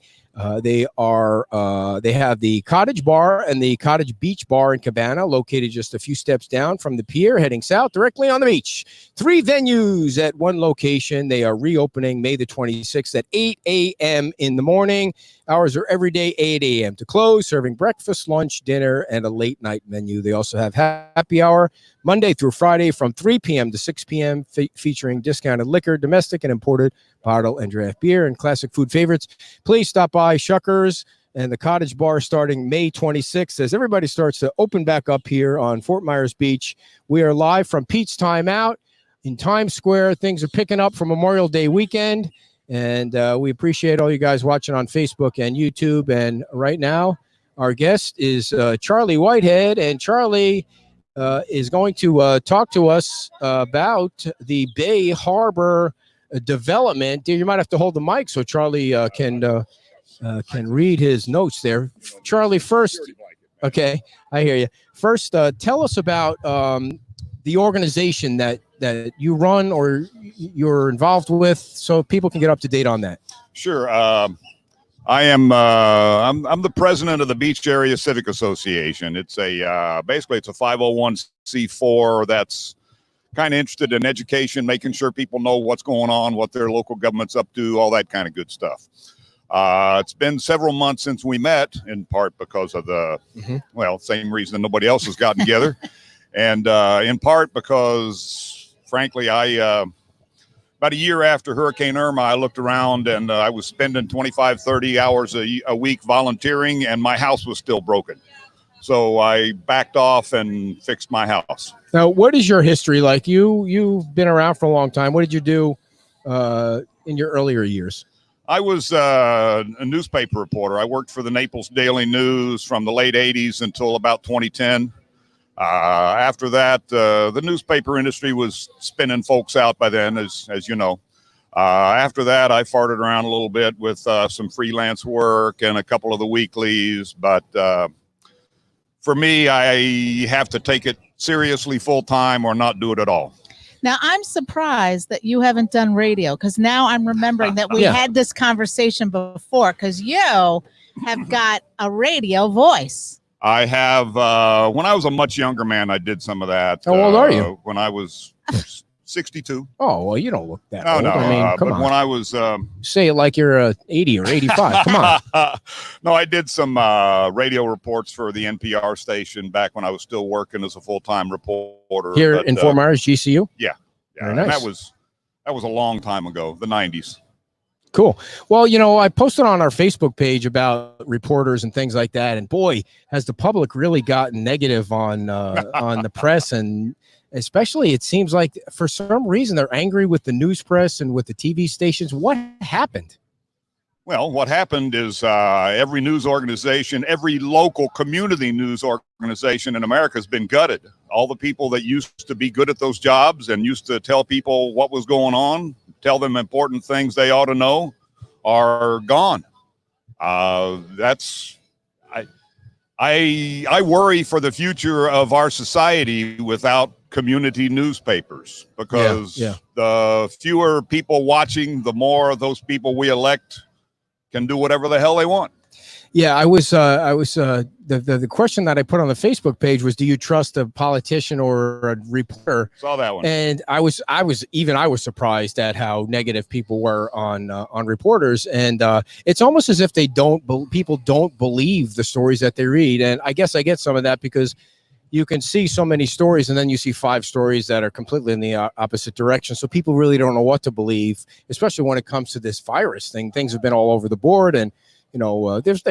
They have the Cottage Bar and the Cottage Beach Bar in Cabana, located just a few steps down from the pier, heading south directly on the beach. 3 venues at one location. They are reopening May the 26th at 8 a.m. in the morning. Hours are every day 8 a.m. to close, serving breakfast, lunch, dinner, and a late night menu. They also have happy hour Monday through Friday from 3 p.m. to 6 p.m., featuring discounted liquor, domestic and imported bottle and draft beer, and classic food favorites. Please stop by Shuckers and the Cottage Bar starting May 26th as everybody starts to open back up here on Fort Myers Beach. We are live from Pete's Time Out in Times Square. Things are picking up for Memorial Day weekend, and we appreciate all you guys watching on Facebook and YouTube. And right now, our guest is Charlie Whitehead, and Charlie is going to talk to us about the Bay Harbor development. Dear, you might have to hold the mic so Charlie can read his notes there. Charlie, first, okay, I hear you. First, tell us about the organization that you run or you're involved with, so people can get up to date on that. Sure. I am. I'm the president of the Beach Area Civic Association. It's basically it's a 501c4 that's kind of interested in education, making sure people know what's going on, what their local government's up to, all that kind of good stuff. It's been several months since we met, in part because of the same reason nobody else has gotten together, and in part because, frankly, about a year after Hurricane Irma, I looked around and I was spending 25, 30 hours a week volunteering, and my house was still broken. So I backed off and fixed my house. Now, what is your history like? You've been around for a long time. What did you do in your earlier years? I was a newspaper reporter. I worked for the Naples Daily News from the late 80s until about 2010. After that, the newspaper industry was spinning folks out by then, as you know. After that, I farted around a little bit with some freelance work and a couple of the weeklies. But for me, I have to take it seriously full time or not do it at all. Now, I'm surprised that you haven't done radio, because now I'm remembering that we Yeah. had this conversation before, because you have got a radio voice. I have, when I was a much younger man, I did some of that. How old are you? When I was 62. Oh, well, you don't look that No, old. no. I mean, come but on. when I was, Say it like you're 80 or 85. Come on. No, I did some radio reports for the NPR station back when I was still working as a full-time reporter. Here But, in Fort Myers, GCU? Yeah, Very and nice. that was a long time ago, the 90s. Cool. Well, you know, I posted on our Facebook page about reporters and things like that, and boy, has the public really gotten negative on the press, and especially it seems like for some reason they're angry with the news press and with the TV stations. What happened? Well, what happened is every news organization, every local community news organization in America has been gutted. All the people that used to be good at those jobs and used to tell people what was going on, tell them important things they ought to know, are gone. I worry for the future of our society without community newspapers, because Yeah. the fewer people watching, the more those people we elect can do whatever the hell they want. Yeah, the question that I put on the Facebook page was, do you trust a politician or a reporter? Saw that one. And I was surprised at how negative people were on reporters, and it's almost as if people don't believe the stories that they read. And I guess I get some of that because you can see so many stories, and then you see 5 stories that are completely in the opposite direction. So people really don't know what to believe, especially when it comes to this virus thing. Things have been all over the board, and you know, there's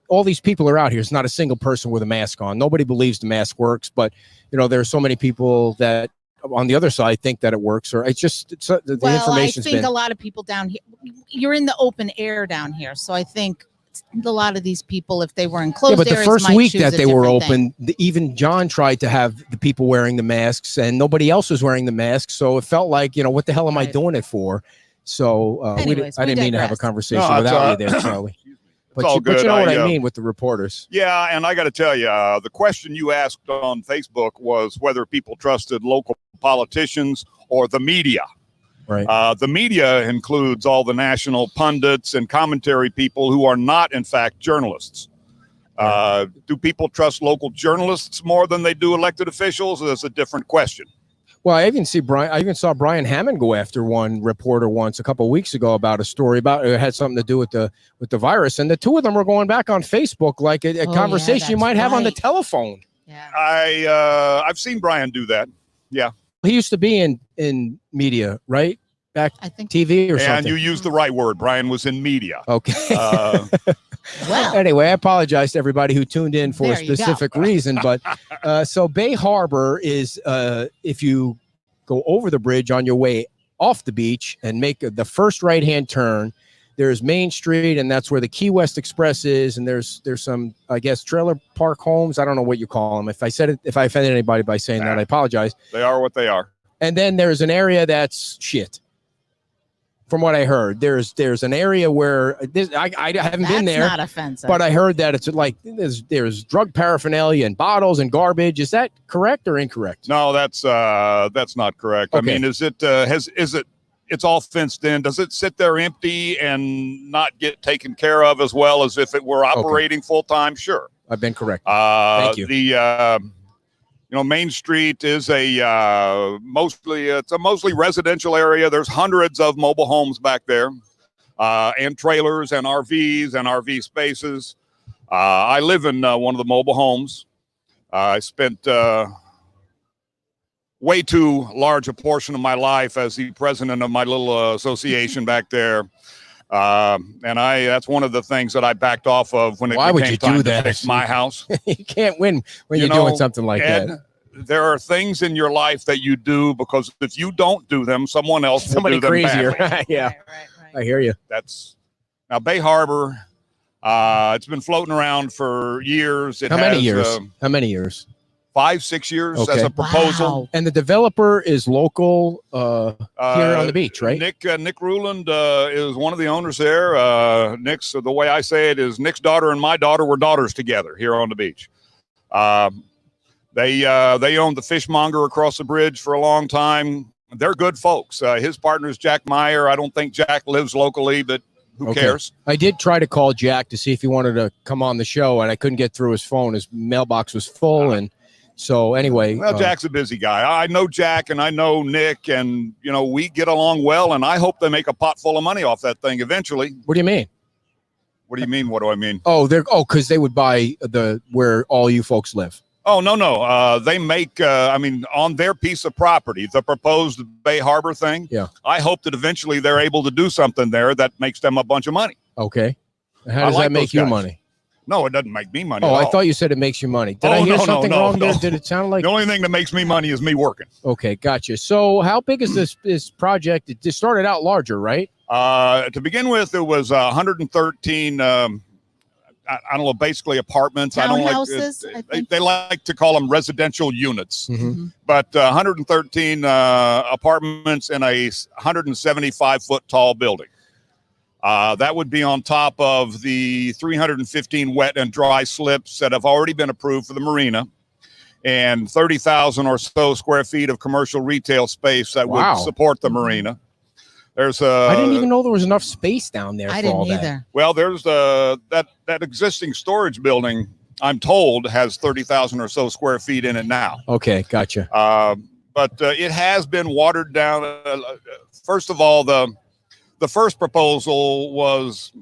all these people are out here. It's not a single person with a mask on. Nobody believes the mask works, but you know, there are so many people that on the other side think that it works, or it's just the Well, I information's think been. a lot of people down here, you're in the open air down here. So I think a lot of these people, if they were in closed Yeah, but the areas, first might week choose that a they were different open, thing. even John tried to have the people wearing the masks, and nobody else was wearing the masks. So it felt like, you know, what the hell am I Right. doing it for? So Anyways, I we didn't mean to have a digress. conversation No, it's, without you there, Charlie. But all you good. know what I, I mean with the reporters. Yeah, and I got to tell you, the question you asked on Facebook was whether people trusted local politicians or the media. Right. The media includes all the national pundits and commentary people who are not, in fact, journalists. Do people trust local journalists more than they do elected officials? That's a different question. Well, I even saw Brian Hammond go after one reporter once a couple of weeks ago about a story about it had something to do with the virus, and the two of them were going back on Facebook like a yeah, conversation you that's might have on the right. telephone. Yeah. I've seen Brian do that. Yeah, He used to be in media, right? Back I think. TV or and something. you used the right word. Brian was in media. Okay. Well, Anyway, I apologize to everybody who tuned in for a There you go. specific reason, but so Bay Harbor is if you go over the bridge on your way off the beach and make the first right-hand turn, there's Main Street, and that's where the Key West Express is, and there's some, I guess, trailer park homes. I don't know what you call them. If I offended anybody by saying that, I apologize. They are what they are. And then there's an area that's shit. From what I heard, there's an area where I haven't been there. That's not offensive. But I heard that it's like there's drug paraphernalia and bottles and garbage. Is that correct or incorrect? No, that's not correct. Okay. I mean, it's all fenced in? Does it sit there empty and not get taken care of as well as if it were operating full time? Sure. I've been correct. Thank you. Main Street is a mostly residential area. There's hundreds of mobile homes back there, and trailers and RVs and RV spaces. I live in one of the mobile homes. I spent way too large a portion of my life as the president of my little association back there. And that's one of the things that I backed off of when it Why would became you time do to that? fix my house. You can't win when You you're know, doing something like Ed, that. there are things in your life that you do because if you don't do them, someone else Somebody will do them crazier. badly. Yeah, Right. I hear you. That's now Bay Harbor. It's been floating around for years. How many years? How many years? 5-6 years as Okay. a proposal. Wow. And the developer is local here on the beach, right? Nick Ruland is one of the owners there. Nick's, the way I say it, is Nick's daughter and my daughter were daughters together here on the beach. They owned the fishmonger across the bridge for a long time. They're good folks. His partner is Jack Meyer. I don't think Jack lives locally, but who Okay. cares? I did try to call Jack to see if he wanted to come on the show, and I couldn't get through his phone. His mailbox was full, and so anyway. Well, Jack's a busy guy. I know Jack and I know Nick, and we get along well. And I hope they make a pot full of money off that thing eventually. What do you mean? What do you mean? What do I mean? Oh, because they would buy where all you folks live. Oh, no. They make, on their piece of property, the proposed Bay Harbor thing. Yeah. I hope that eventually they're able to do something there that makes them a bunch of money. Okay. How I does like that make those you guys. money? No, it doesn't make me money. Oh, at I all. thought you said it makes you money. Did Oh, I hear no, something no, wrong there? no. Did it sound like? The only thing that makes me money is me working. Okay, gotcha. So how big is this project? It just started out larger, right? To begin with, it was 113. I don't know, basically apartments. I don't Townhouses, I like. think. They like to call them residential units, Mhm. but 113 apartments in a 175 foot tall building. That would be on top of the 315 wet and dry slips that have already been approved for the marina, and 30,000 or so square feet of commercial retail space that Wow. would support the marina. There's I didn't even know there was enough space down there. I for all didn't that. either. Well, there's that existing storage building, I'm told, has 30,000 or so square feet in it now. Okay, gotcha. But it has been watered down. First of all, the first proposal was,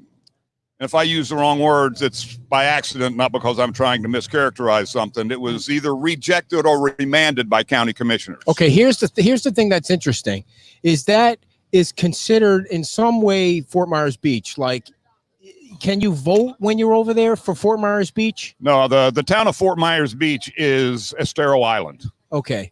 if I use the wrong words, it's by accident, not because I'm trying to mischaracterize something. It was either rejected or remanded by county commissioners. Okay, here's the thing that's interesting, is that is considered in some way Fort Myers Beach. Like, can you vote when you're over there for Fort Myers Beach? No, the town of Fort Myers Beach is Estero Island. Okay,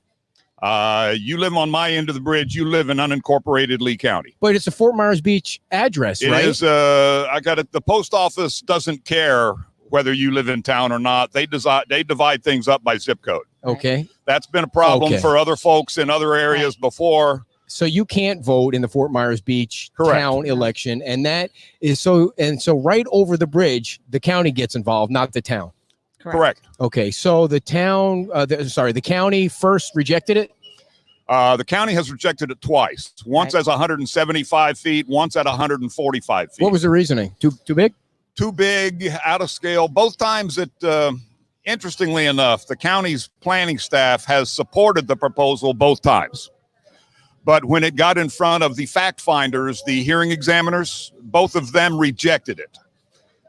You live on my end of the bridge. You live in unincorporated Lee County. but it's a Fort Myers Beach address, It right? is. I got it. The post office doesn't care whether you live in town or not. They divide things up by zip code. Okay, That's been a problem Okay. for other folks in other areas before. so you can't vote in the Fort Myers Beach Correct. town election, and that is so right over the bridge, the county gets involved, not the town. Correct. Okay, so the town, the county first rejected it. The county has rejected it twice. Once Right. as 175 feet, once at 145 feet. What was the reasoning? Too big? Too big, out of scale. Both times it, interestingly enough, the county's planning staff has supported the proposal both times. But when it got in front of the fact finders, the hearing examiners, both of them rejected it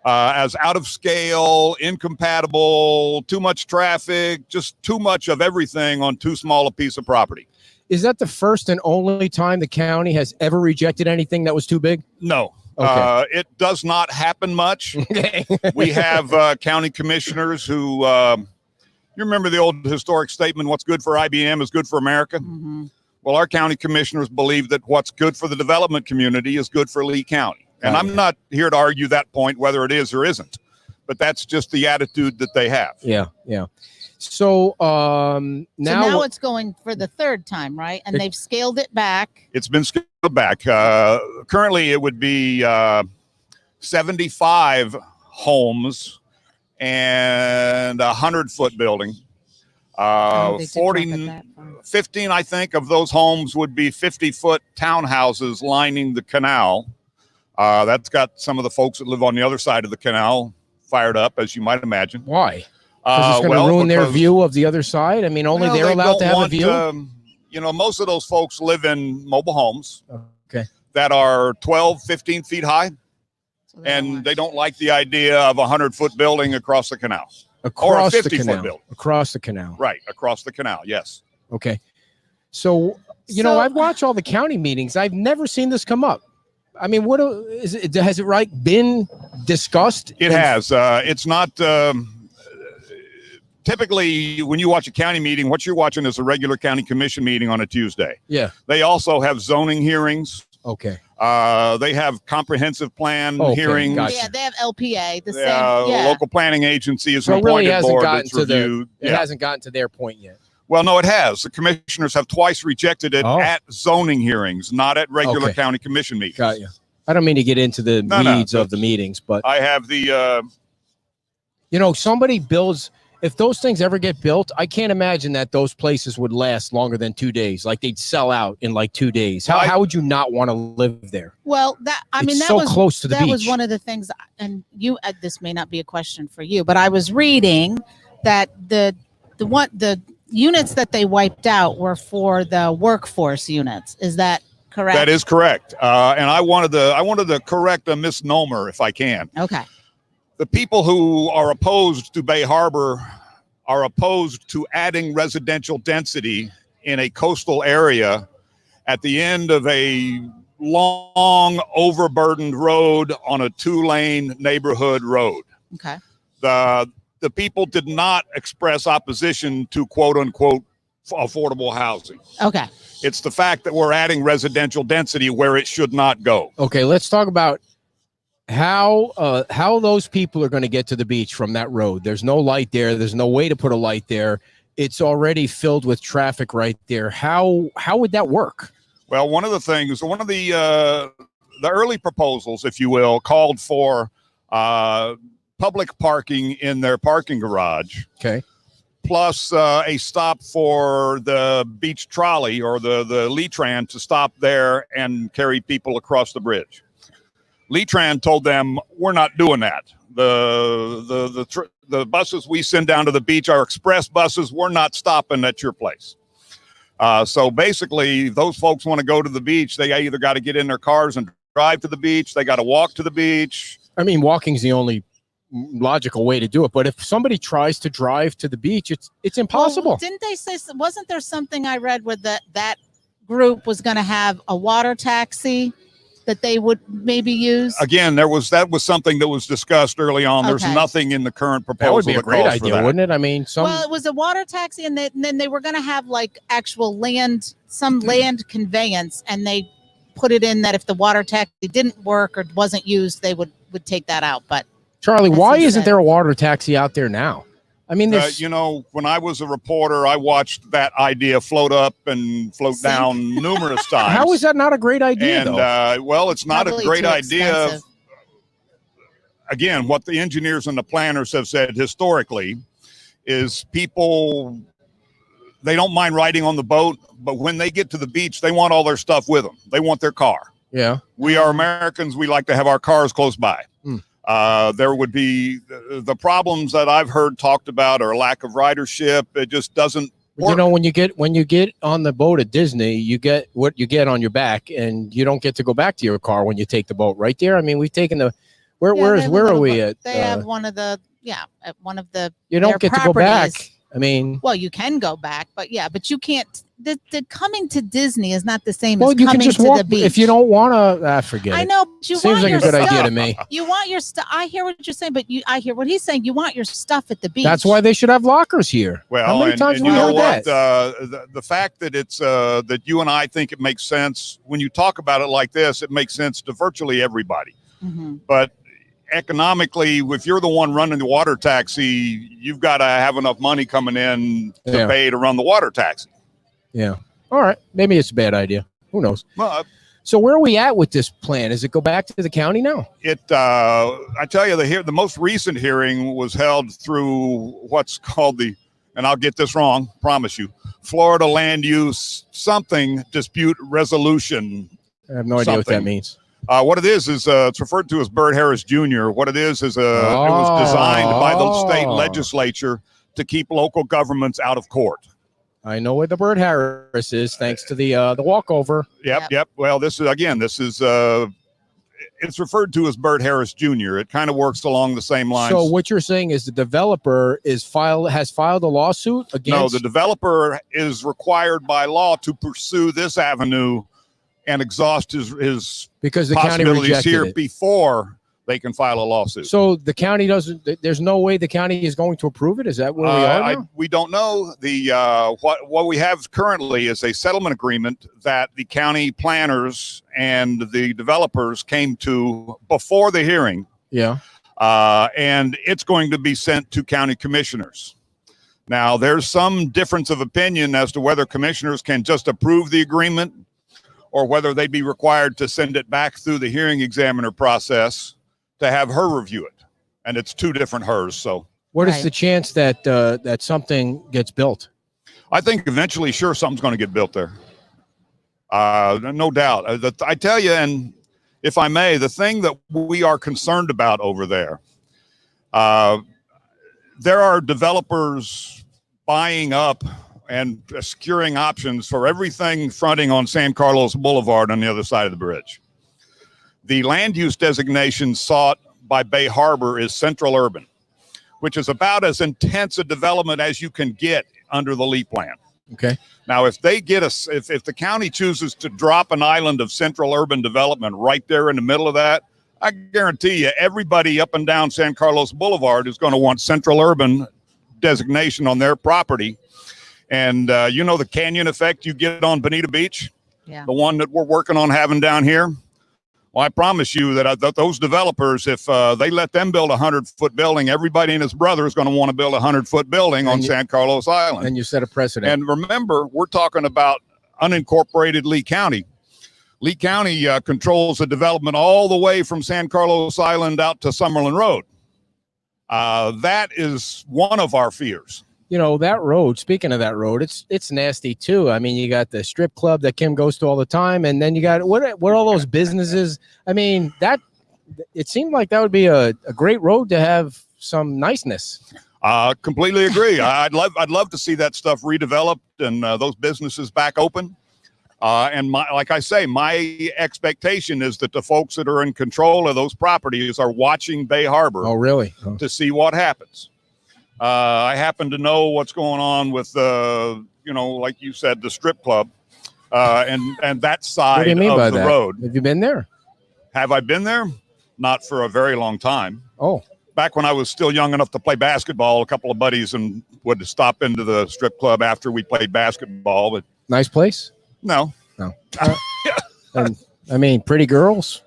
as out of scale, incompatible, too much traffic, just too much of everything on too small a piece of property. Is that the first and only time the county has ever rejected anything that was too big? No, Okay. it does not happen much. Okay. We have county commissioners who, you remember the old historic statement, what's good for IBM is good for America? Mhm. Well, our county commissioners believe that what's good for the development community is good for Lee County. And Got it. I'm not here to argue that point, whether it is or isn't, but that's just the attitude that they have. Yeah. So So now, now it's going for the third time, right? And It- they've scaled it back. It's been scaled back. Currently, it would be 75 homes and a 100-foot building. Oh, they did drop it 40, that far. 15, I think, of those homes would be 50-foot townhouses lining the canal. That's got some of the folks that live on the other side of the canal fired up, as you might imagine. why? Because it's going to Well, ruin their because- view of the other side. I mean, only well, they're they allowed to don't have a want, view. Most of those folks live in mobile homes Okay. that are 12, 15 feet high, So and want- they don't like the idea of a 100-foot building across the canal. Across the 50-foot canal. building. Across the canal. Right, across the canal, yes. Okay. So I've watched all the county meetings. I've never seen this come up. I mean, is it? Has it been discussed? It has. It's not. Typically, when you watch a county meeting, what you're watching is a regular county commission meeting on a Tuesday. Yeah. They also have zoning hearings Okay. They have comprehensive plan Okay, hearings. gotcha. Yeah, they have LPA, the same. The Yeah. local planning agency is So an it really appointed hasn't board gotten that's to the. reviewed. It hasn't gotten to their point yet. Well, no, it has. The commissioners have twice rejected it Oh. at zoning hearings, not at regular Okay. county commission meetings. Got you. I don't mean to get into the No, no, weeds of the meetings, but I have the somebody builds. If those things ever get built, I can't imagine that those places would last longer than 2 days. Like they'd sell out in like 2 days. How would you not want to live there? Well, It's that so was close to the that was beach. one of the things. And you, this may not be a question for you, but I was reading that the units that they wiped out were for the workforce units. Is that correct? that is correct. And I wanted to correct a misnomer if I can. Okay. The people who are opposed to Bay Harbor are opposed to adding residential density in a coastal area at the end of a long, overburdened road on a 2-lane neighborhood road. Okay. The people did not express opposition to quote unquote affordable housing. Okay. It's the fact that we're adding residential density where it should not go. Okay, let's talk about how those people are going to get to the beach from that road. There's no light there. There's no way to put a light there. It's already filled with traffic right there. How would that work? Well, one of the early proposals, if you will, called for public parking in their parking garage, Okay. plus a stop for the beach trolley or the Letran to stop there and carry people across the bridge. Letran told them, we're not doing that. The buses we send down to the beach are express buses. We're not stopping at your place. So basically, those folks want to go to the beach. They either got to get in their cars and drive to the beach. They got to walk to the beach. I mean, walking's the only logical way to do it. But if somebody tries to drive to the beach, it's impossible. Well, didn't they say? Wasn't there something I read where that group was going to have a water taxi that they would maybe use? Again, that was something that was discussed early on. There's Okay. nothing in the current proposal That would be a great calls for idea, that. wouldn't it? I mean, Well, it was a water taxi, and then they were going to have like actual some land conveyance, and they put it in that if the water taxi didn't work or wasn't used, they would take that out. But Charlie, That's why isn't insane. there a water taxi out there now? I mean, there's When I was a reporter, I watched that idea float up and float Sink. down numerous times. how is that not a great idea, And though? well, it's not Probably a great too idea. expensive. Again, what the engineers and the planners have said historically is people, they don't mind riding on the boat, but when they get to the beach, they want all their stuff with them. They want their car. Yeah. We are Americans. We like to have our cars close by. Hmm. There would be the problems that I've heard talked about are lack of ridership. It just doesn't work. You know, when you get on the boat at Disney, you get what you get on your back, and you don't get to go back to your car when you take the boat right there. I mean, we've taken the where Yeah, where they is have a where are little we bit- at? They have one of the You don't their get to go back. properties. I mean, Well, you can go back, but you can't. The coming to Disney is not the same well, as you can coming just to walk the beach. if you don't want to. Forget I it. know, but you Seems want like your a good stuff. idea to me. You want your stuff. I hear what you're saying, but I hear what he's saying. You want your stuff at the beach. That's why they should have lockers here. Well, how many times and have we you know heard what? that? The fact that it's that you and I think it makes sense when you talk about it like this, it makes sense to virtually everybody. Mhm. But economically, if you're the one running the water taxi, you've got to have enough money coming in to Yeah. pay to run the water taxi. Yeah. All right. Maybe it's a bad idea. Who knows? Well, So where are we at with this plan? Does it go back to the county now? I tell you, the most recent hearing was held through what's called and I'll get this wrong, promise you, Florida Land Use something dispute resolution. I have no idea what that Something. means. What it is it's referred to as Bert Harris Jr. What it is it was designed by the state Oh. legislature to keep local governments out of court. I know where the Bert Harris is, thanks to the walkover. Yep. Well, this is it's referred to as Bert Harris Jr. It kind of works along the same lines. So what you're saying is the developer has filed a lawsuit against. No, the developer is required by law to pursue this avenue and exhaust his because the county possibilities rejected here it. before they can file a lawsuit. So the county doesn't. There's no way the county is going to approve it. Is that where we are now? We don't know. What we have currently is a settlement agreement that the county planners and the developers came to before the hearing. Yeah. And it's going to be sent to county commissioners. Now, there's some difference of opinion as to whether commissioners can just approve the agreement or whether they'd be required to send it back through the hearing examiner process to have her review it. And it's two different hers. So what is the chance that that something gets built? I think eventually, sure, something's going to get built there. No doubt. I tell you, and if I may, the thing that we are concerned about over there, there are developers buying up and securing options for everything fronting on San Carlos Boulevard on the other side of the bridge. The land use designation sought by Bay Harbor is central urban, which is about as intense a development as you can get under the LEAP plan. Okay. Now, if they get if the county chooses to drop an island of central urban development right there in the middle of that, I guarantee you everybody up and down San Carlos Boulevard is going to want central urban designation on their property. And the canyon effect you get on Bonita Beach, the one that we're working on having down here. Well, I promise you that those developers, if they let them build a 100-foot building, everybody and his brother is going to want to build a 100-foot building on San Carlos Island. And you set a precedent. And remember, we're talking about unincorporated Lee County. Lee County controls the development all the way from San Carlos Island out to Summerlin Road. That is one of our fears. You know, that road, speaking of that road, it's nasty too. I mean, you got the strip club that Kim goes to all the time, and then you got what are all those businesses? I mean, it seemed like that would be a great road to have some niceness. Completely agree. I'd love to see that stuff redeveloped and those businesses back open. And like I say, my expectation is that the folks that are in control of those properties are watching Bay Harbor. Oh, really? To see what happens. I happen to know what's going on with, like you said, the strip club and that side what do you mean of by the that? road. Have you been there? Have I been there? Not for a very long time. Oh. Back when I was still young enough to play basketball, a couple of buddies and would stop into the strip club after we played basketball. But nice place? No. And, I mean, pretty girls?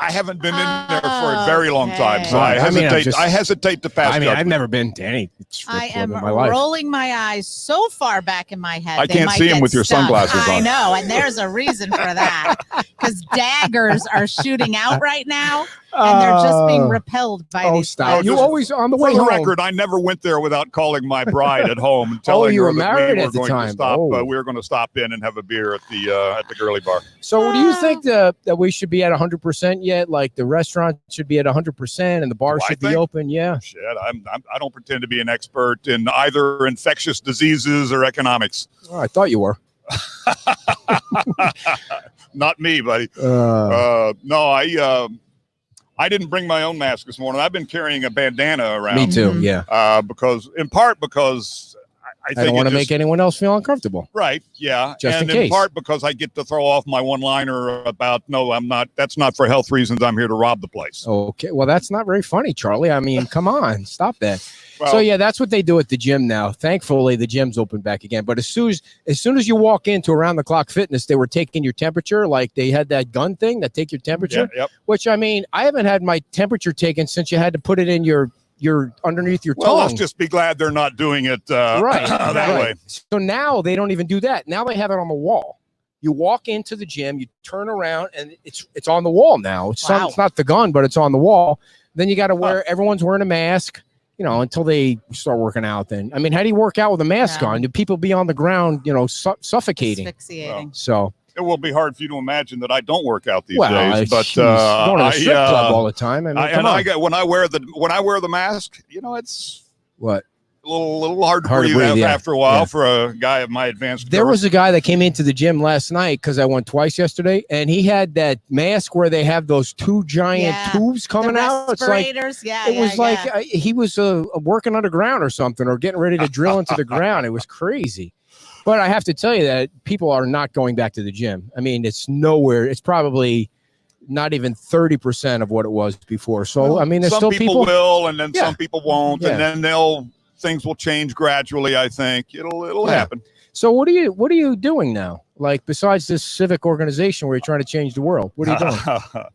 I haven't been in there for a very long time, so I hesitate to pass. I mean, judgment. I've never been to any strip I club am in my life. rolling my eyes so far back in my head. I they can't might see 'em get with your stung. sunglasses on. I know, and there's a reason for that. Because daggers are shooting out right now, and they're just being repelled by these. Stop! places. You always on the way For the home. record, I never went there without calling my bride at home and telling you her were that married we were at the going time. to stop. Oh. We were going to stop in and have a beer at the girly bar. So, do you think that we should be at 100% yet? Like the restaurant should be at 100% and the bar Do I should be think? open? Yeah. Shit, I don't pretend to be an expert in either infectious diseases or economics. Oh, I thought you were. Not me, buddy. No, I didn't bring my own mask this morning. I've been carrying a bandana around. Me too. Yeah. Because I think I don't want to it make anyone else feel uncomfortable. Right. Yeah. Just and in case. part because I get to throw off my one-liner about, no, I'm not. That's not for health reasons. I'm here to rob the place. Okay. Well, that's not very funny, Charlie. I mean, come on, stop that. Well, So yeah, that's what they do at the gym now. Thankfully, the gym's open back again. But as soon as you walk into Around the Clock Fitness, they were taking your temperature. Like they had that gun thing that take your temperature. Yeah, yep. Which I mean, I haven't had my temperature taken since you had to put it in your underneath your Well, tongue. let's just be glad they're not doing it right that way. So now they don't even do that. Now they have it on the wall. You walk into the gym, you turn around, and it's on the wall now. It's not the gun, but it's on the wall. Then you got to wear. Everyone's wearing a mask. Until they start working out. Then I mean, how do you work out with a mask on? Do people be on the ground, suffocating? Asphyxiating. So it will be hard for you to imagine that I don't work out these well, days. But going to the strip club all the time. I mean, come on. when I wear the mask, it's What? a little hard to breathe after a while for a guy of my advanced. There was a guy that came into the gym last night because I went twice yesterday, and he had that mask where they have those two giant tubes coming out. It's like he was working underground or something, or getting ready to drill into the ground. It was crazy. But I have to tell you that people are not going back to the gym. I mean, it's nowhere. It's probably not even 30% of what it was before. So, Well, I mean, there's some still people will, and then Yeah. some people won't, Yeah. and then things will change gradually. I think it'll Yeah. happen. So what are you doing now? Like, besides this civic organization where you're trying to change the world, what are you doing?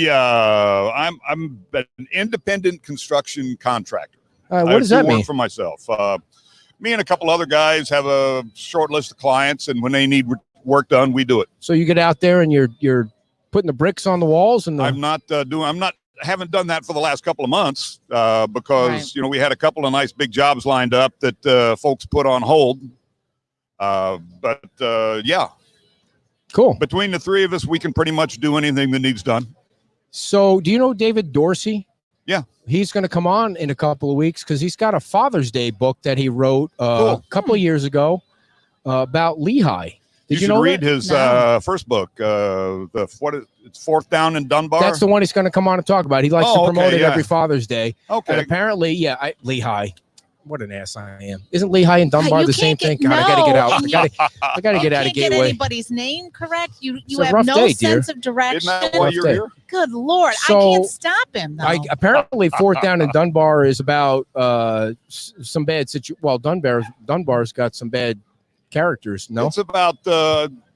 I'm an independent construction contractor. What does that work mean? for myself? Me and a couple other guys have a short list of clients, and when they need work done, we do it. So you get out there and you're putting the bricks on the walls and Haven't done that for the last couple of months because Right. we had a couple of nice big jobs lined up that folks put on hold. Yeah, cool. between the three of us, we can pretty much do anything that needs done. So do you know David Dorsey? Yeah. He's going to come on in a couple of weeks because he's got a Father's Day book that he wrote a couple of years ago about Lehigh. Did you should know read that? his No. First book. It's Fourth Down in Dunbar. That's the one he's going to come on and talk about. He likes to promote it yeah. every Father's Day. And Okay. apparently, Lehigh. What an ass I am. Isn't Lehigh and Dunbar You the same can't thing? get- God, I got to get no, out. and I got to get out of Can't get Gateway. anybody's name correct. You a have rough no day, dear. sense of direction. Isn't that why Rough you're day. here? Good Lord, So, I can't stop him though. Apparently, Fourth Down in Dunbar is about some bad situation. Well, Dunbar's got some bad characters. No, It's about.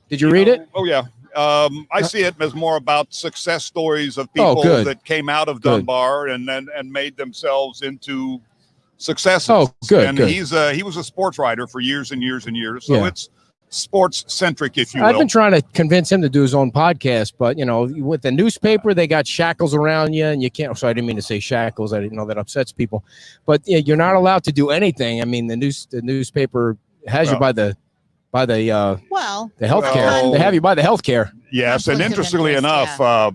did you read it? Oh yeah. I see it as more about success stories of people good. that came out of Good. Dunbar and made themselves into successes. Oh, good, And good. he was a sports writer for years and years and years. So Yeah. it's sports centric, if you I've will. been trying to convince him to do his own podcast, but with the newspaper, they got shackles around you, and you can't. So I didn't mean to say shackles. I didn't know that upsets people, but yeah, you're not allowed to do anything. I mean, the newspaper has you Well. by the well, healthcare. Well. They have you by the healthcare. Yes, and Conflict of interestingly interest, enough,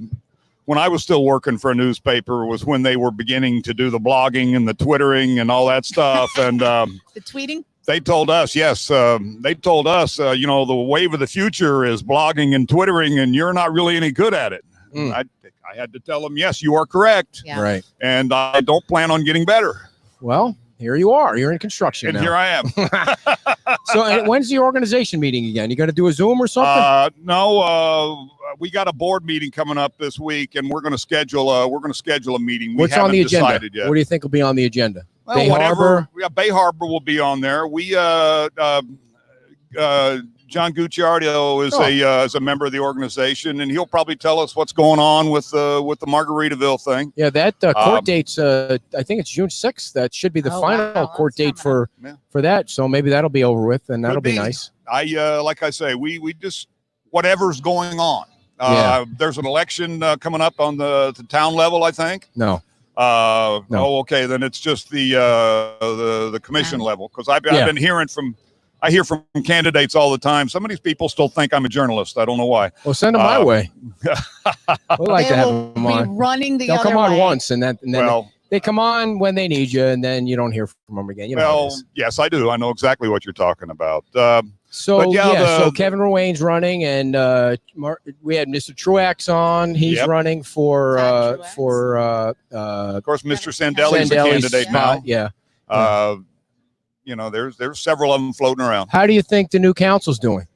when I was still working for a newspaper was when they were beginning to do the blogging and the twittering and all that stuff. And the tweeting. they told us, the wave of the future is blogging and twittering, and you're not really any good at it. Mm. I had to tell them, yes, you are correct, Yeah. Right. and I don't plan on getting better. Well, here you are. You're in construction And now. here I am. So when's the organization meeting again? You got to do a Zoom or something? No, we got a board meeting coming up this week, and we're going to schedule a meeting. What's we on the haven't agenda? decided yet. What do you think will be on the agenda? Well, Bay whatever. Harbor? Yeah, Bay Harbor will be on there. We John Gucciardo is a member of the organization, and he'll probably tell us what's going on with the Margaritaville thing. Yeah, that court date's I think it's June 6th. That should be the Oh, final wow, court that's date coming for that. So maybe that'll be over with, and that'll Could be be. nice. Like I say, we just whatever's going on. Yeah. There's an election coming up on the town level, I think. No. No. No. Oh, okay. Then it's just the commission level, because I've Yeah. been hearing I hear from candidates all the time. Some of these people still think I'm a journalist. I don't know why. Well, send them my way. We'd like They to have will them be on. running the They'll other come on way. once, and then Well, they come on when they need you, and then you don't hear from them again. You know how it well, is. yes, I do. I know exactly what you're talking about. So but yeah, so Kevin Ruane's running, and we had Mr. Truax on. He's Yep. running for Todd Truax. Of course, Mr. Kevin Sandelli's a Sandelli's candidate spot. now. Yeah. There's several of them floating around. How do you think the new council's doing?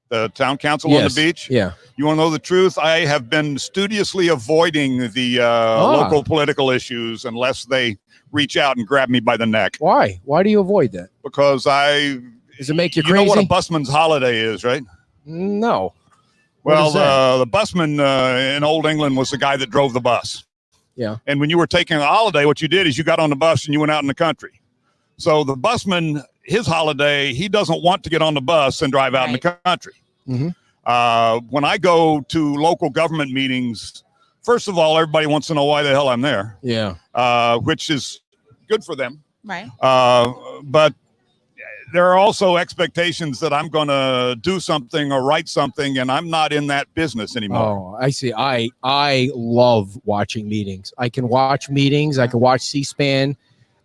The town council on the beach. Yeah. You want to know the truth? I have been studiously avoiding the local political issues unless they reach out and grab me by the neck, Why? Why do you avoid that? because Does it make you know crazy? what a busman's holiday is, right? No. What Well, is that? the busman in Old England was the guy that drove the bus. Yeah. And when you were taking a holiday, what you did is you got on the bus and you went out in the country. So the busman, his holiday, he doesn't want to get on the bus and drive out in the country. Mhm. When I go to local government meetings, first of all, everybody wants to know why the hell I'm there, Yeah. which is good for them. Right. But there are also expectations that I'm going to do something or write something, and I'm not in that business anymore. Oh, I see. I love watching meetings. I can watch meetings. I can watch C-SPAN.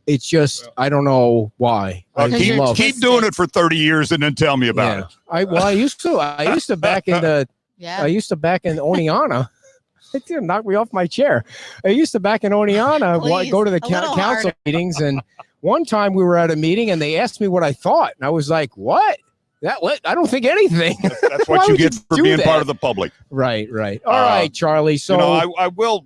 It's just I don't know why. I Because just you're love. Keep doing it for 30 years and then tell me about Yeah. it. I used to back in the Yeah. I used to back in Oneana. It didn't knock me off my chair. I used to back in Oneana, Please, go to the a little council harder. meetings, and one time we were at a meeting and they asked me what I thought, and I was like, "What?" I don't think anything. That's Why what you would get you for do being that? part of the public. Right. All right, Charlie. So I will.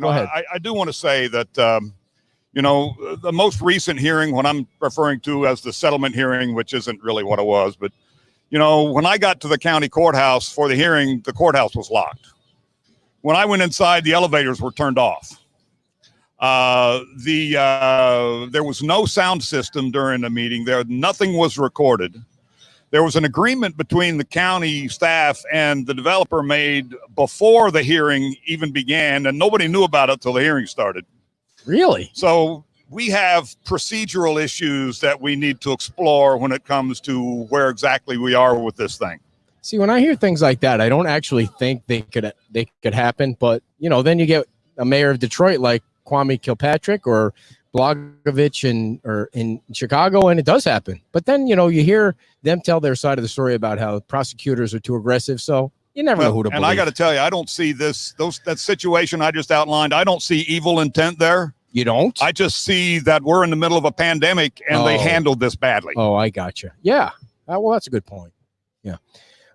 Go ahead. I do want to say that the most recent hearing, when I'm referring to as the settlement hearing, which isn't really what it was, but when I got to the county courthouse for the hearing, the courthouse was locked. When I went inside, the elevators were turned off. There was no sound system during the meeting. Nothing was recorded. There was an agreement between the county staff and the developer made before the hearing even began, and nobody knew about it till the hearing started. really, So we have procedural issues that we need to explore when it comes to where exactly we are with this thing. see, when I hear things like that, I don't actually think they could happen. But then you get a mayor of Detroit like Kwame Kilpatrick or Blagojevich in Chicago, and it does happen. But then you hear them tell their side of the story about how prosecutors are too aggressive. So you never know who to believe. And I got to tell you, I don't see that situation I just outlined. I don't see evil intent there. You don't? I just see that we're in the middle of a pandemic and they handled this badly. Oh, I gotcha. Yeah. Well, that's a good point. Yeah.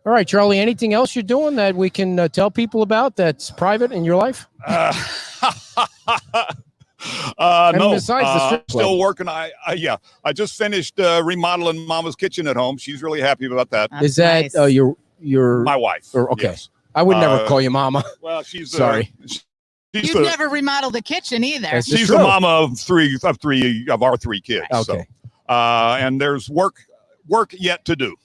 All right, Charlie, anything else you're doing that we can tell people about that's private in your life? No. besides the strip club. Still working. I just finished remodeling Mama's kitchen at home. She's really happy about that. That's Is that nice. your My wife. okay. Yes. I would never call you mama. Well, she's Sorry. She's You've never remodeled a kitchen either. That's she's true. the mama of our three kids. Okay. So, and there's work yet to do.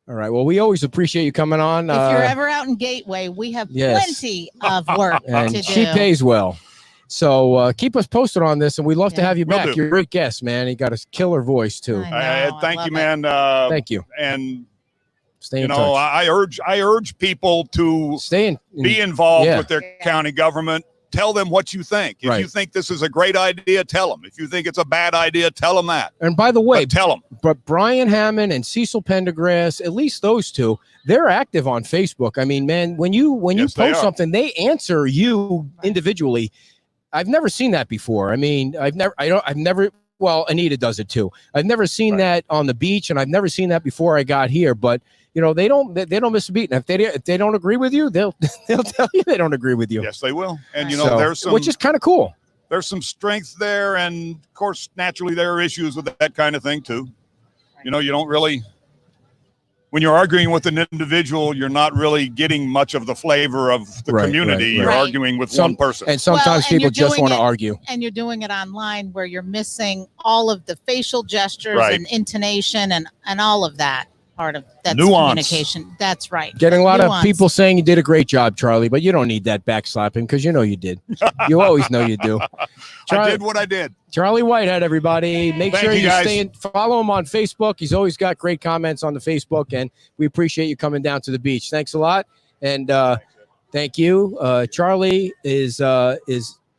All right. Well, we always appreciate you coming on. If you're ever out in Gateway, we have yes. plenty of work and to do. she pays well. So keep us posted on this, and we'd love to Yeah. have you Will back. do. You're a great guest, man. You got a killer voice too. I know, I Thank love you, it. man. Thank you. And Stay in touch. I urge people to Stay in. be involved Yeah. with their county government. Tell them what you think. If Right. you think this is a great idea, tell them. If you think it's a bad idea, tell them that. And by the way, But tell them. but Brian Hammond and Cecil Pendergrass, at least those two, they're active on Facebook. I mean, man, when you Yes, they post are. something, they answer you individually. I've never seen that before. I mean, well, Anita does it too. I've never seen that on the beach, and I've never seen that before I got here. But they don't miss a beat. And if they don't agree with you, they'll tell you they don't agree with you. Yes, they will. And So, there's some which is kind of cool. there's some strength there, and of course, naturally, there are issues with that kind of thing too. You don't really. When you're arguing with an individual, you're not really getting much of the flavor of the Right, community. right, You're right. arguing with Some- one person. And sometimes and people you're just doing want to it- argue. And you're doing it online where you're missing all of the facial gestures Right. and intonation and all of that part of that's Nuance. communication. That's right. Getting a lot Nuance. of people saying you did a great job, Charlie, but you don't need that backslapping because you did. You always know you do. I did what I did. Charlie Whitehead, everybody. Make Thank sure you, you guys. follow him on Facebook. He's always got great comments on the Facebook, and we appreciate you coming down to the beach. Thanks a lot, and thank you. Charlie is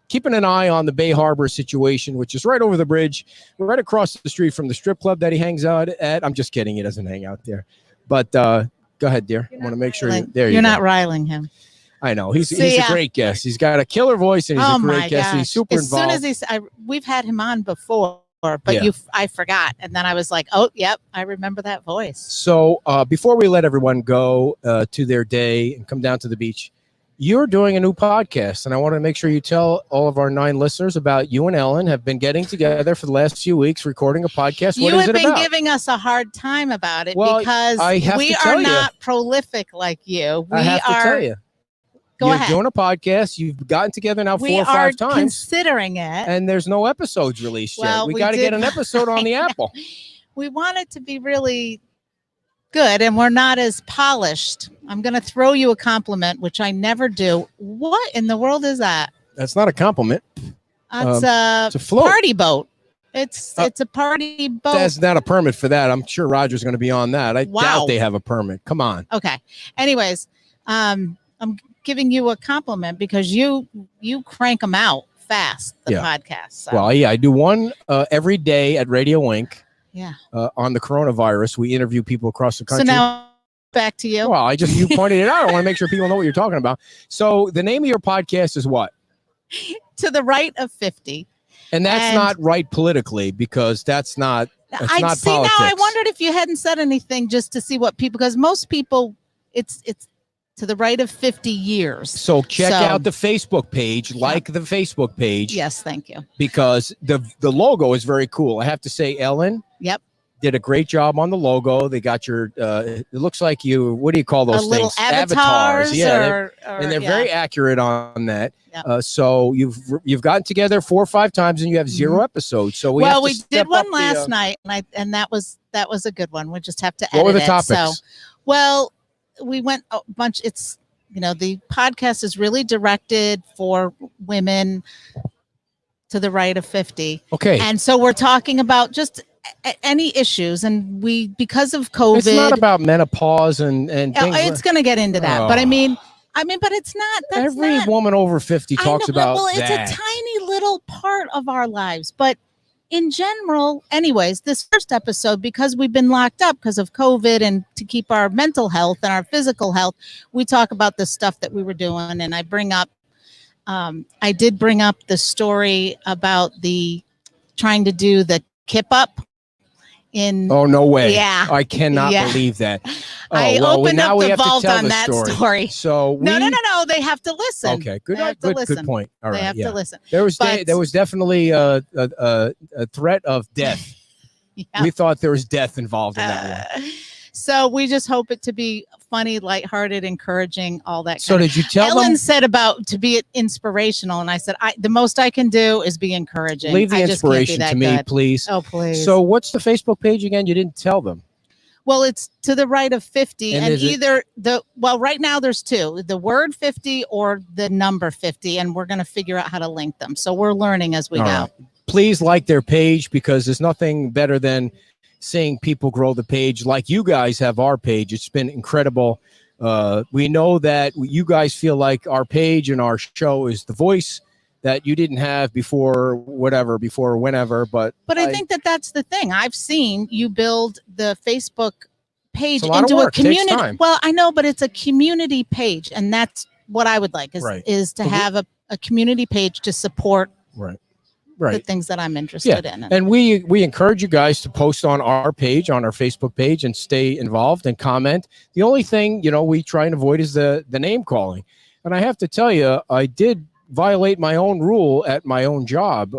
keeping an eye on the Bay Harbor situation, which is right over the bridge, right across the street from the strip club that he hangs out at. I'm just kidding. He doesn't hang out there. But go ahead, dear. I want to make sure You're not riling him. I know. He's See, a great guest. He's got a killer voice, and he's Oh a great my guest. gosh! He's super as soon involved. as we've had him on before, but Yeah. I forgot, and then I was like, oh, yep, I remember that voice. So before we let everyone go to their day and come down to the beach, you're doing a new podcast, and I want to make sure you tell all of our 9 listeners about you and Ellen have been getting together for the last few weeks recording a podcast. What You is have it been about? giving us a hard time about it Well, because I have we to tell are you. not prolific like you. We I have to are. tell you. Go You're ahead. doing a podcast. You've gotten together now 4 We or are 5 times, considering it. and there's no episodes released yet. Well, We we got to did- get an episode on the Apple. We want it to be really good, and we're not as polished. I'm going to throw you a compliment, which I never do. What in the world is that? That's not a compliment. It's It's a float. party boat. It's a party boat. That's not a permit for that. I'm sure Roger's going to be on that. I Wow. doubt they have a permit. Come on. Okay. Anyways, I'm giving you a compliment because you crank them out fast. The Yeah. podcast. So, Well, yeah, I do one every day at Radio Link yeah. on the coronavirus. We interview people across the So country. now back to you. Well, you pointed it out. I want to make sure people know what you're talking about. So the name of your podcast is what? To the right of 50. And that's And- not right politically because that's not. It's not see politics. now. I wondered if you hadn't said anything just to see what people, because most people, it's to the right of 50 years. So check out the Facebook page, like the Facebook page. Yes, thank you. Because the logo is very cool. I have to say, Ellen. Yep. Did a great job on the logo. They got your. It looks like you. What do you call those little things? avatars. Yeah, and they're very accurate on that. Yep. So you've gotten together 4 or 5 times, and you have 0 episodes. So we did one last night, and that was a good one. We just have to edit what were the it. topics? So, well, we went a bunch. It's the podcast is really directed for women to the right of 50. Okay. And so we're talking about just any issues, and we, because of COVID, It's not about menopause and things. it's going to get into that, but I mean, but it's not. That's Every not, woman over 50 talks about well, it's that. a tiny little part of our lives, but in general, anyways, this first episode, because we've been locked up because of COVID and to keep our mental health and our physical health, we talk about the stuff that we were doing. And I did bring up the story about trying to do the kip up in. Oh, no way. Yeah. I cannot believe that. Oh, I well, opened now up we the have to vault tell on the that story. story. So No. They have to listen. Okay, good, They have to good listen. point. All right, They have yeah. to listen. There was But- there was definitely a threat of death. Yeah. We thought there was death involved in that one. So we just hope it to be funny, lighthearted, encouraging, all that. So kind of. did you tell Ellen them? said about to be inspirational, and I said the most I can do is be encouraging. Leave the I just can't be inspiration that to me, good. please. Oh, please. So what's the Facebook page again? You didn't tell them. Well, it's to the right of 50, And and is it- either right now there's 2, the word 50 or the number 50, and we're going to figure out how to link them. So we're learning as we All go. right. Please like their page, because there's nothing better than seeing people grow the page like you guys have our page. It's been incredible. We know that you guys feel like our page and our show is the voice that you didn't have before whenever. But I think that's the thing. I've seen you build the Facebook page It's a lot of into a work. It takes community. time. Well, I know, but it's a community page, and that's what I would like is to have a community page to support the things that I'm interested in. And we encourage you guys to post on our page, on our Facebook page, and stay involved and comment. The only thing we try and avoid is the name calling. And I have to tell you, I did violate my own rule at my own job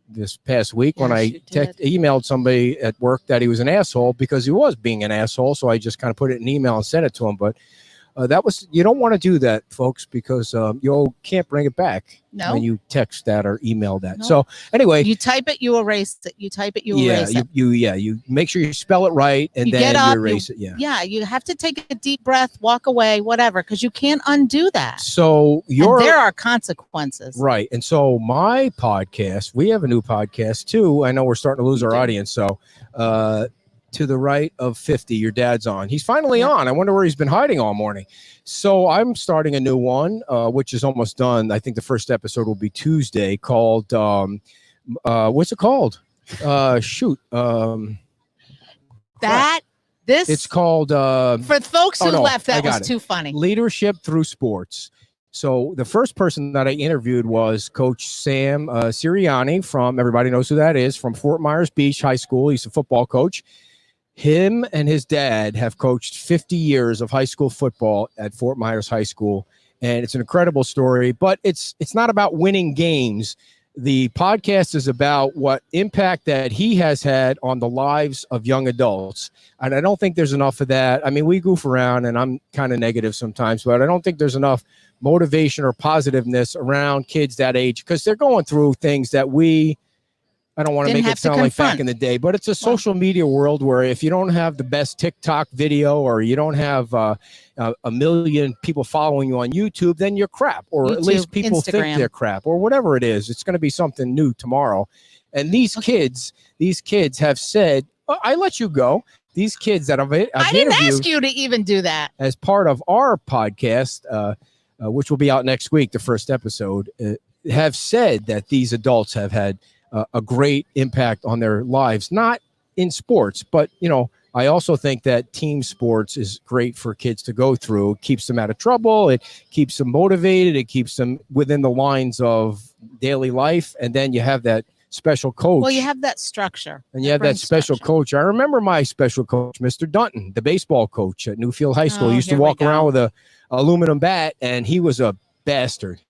this past week when I emailed somebody at work that he was an asshole, because he was being an asshole. So I just kind of put it in an email and sent it to him. But you don't want to do that, folks, because you can't bring it back when you text that or email that. No. So anyway, you type it, you erase it. You type it, you erase it. You make sure you spell it right, and You then get up, you erase it. Yeah. You have to take a deep breath, walk away, whatever, because you can't undo that. So And there are consequences. Right. And so my podcast, we have a new podcast too. I know we're starting to lose our audience. So to the right of 50, your dad's on. He's finally on. I wonder where he's been hiding all morning. So I'm starting a new one, which is almost done. I think the first episode will be Tuesday, called what's it called? It's called for folks who left, that was too funny. Leadership Through Sports. So the first person that I interviewed was Coach Sam Sirianni from, everybody knows who that is, from Fort Myers Beach High School. He's a football coach. Him and his dad have coached 50 years of high school football at Fort Myers High School. And it's an incredible story, but it's not about winning games. The podcast is about what impact that he has had on the lives of young adults. And I don't think there's enough of that. I mean, we goof around and I'm kind of negative sometimes, but I don't think there's enough motivation or positiveness around kids that age, because they're going through things that I don't want to make it sound like back in the day, but it's a social media world where if you don't have the best TikTok video, or you don't have a million people following you on YouTube, then you're crap, or at least people think they're crap, or whatever it is. It's going to be something new tomorrow. And these kids have said, I let you go. These kids that I've I didn't ask you to even do that. As part of our podcast, which will be out next week, the first episode, have said that these adults have had a great impact on their lives, not in sports, but, I also think that team sports is great for kids to go through. It keeps them out of trouble. It keeps them motivated. It keeps them within the lines of daily life. And then you have that special coach. Well, you have that structure. and you have that brings special structure. coach. I remember my special coach, Mr. Dunton, the baseball coach at Newfield High School. Oh, He used to here we walk around go. with a aluminum bat, and he was a bastard.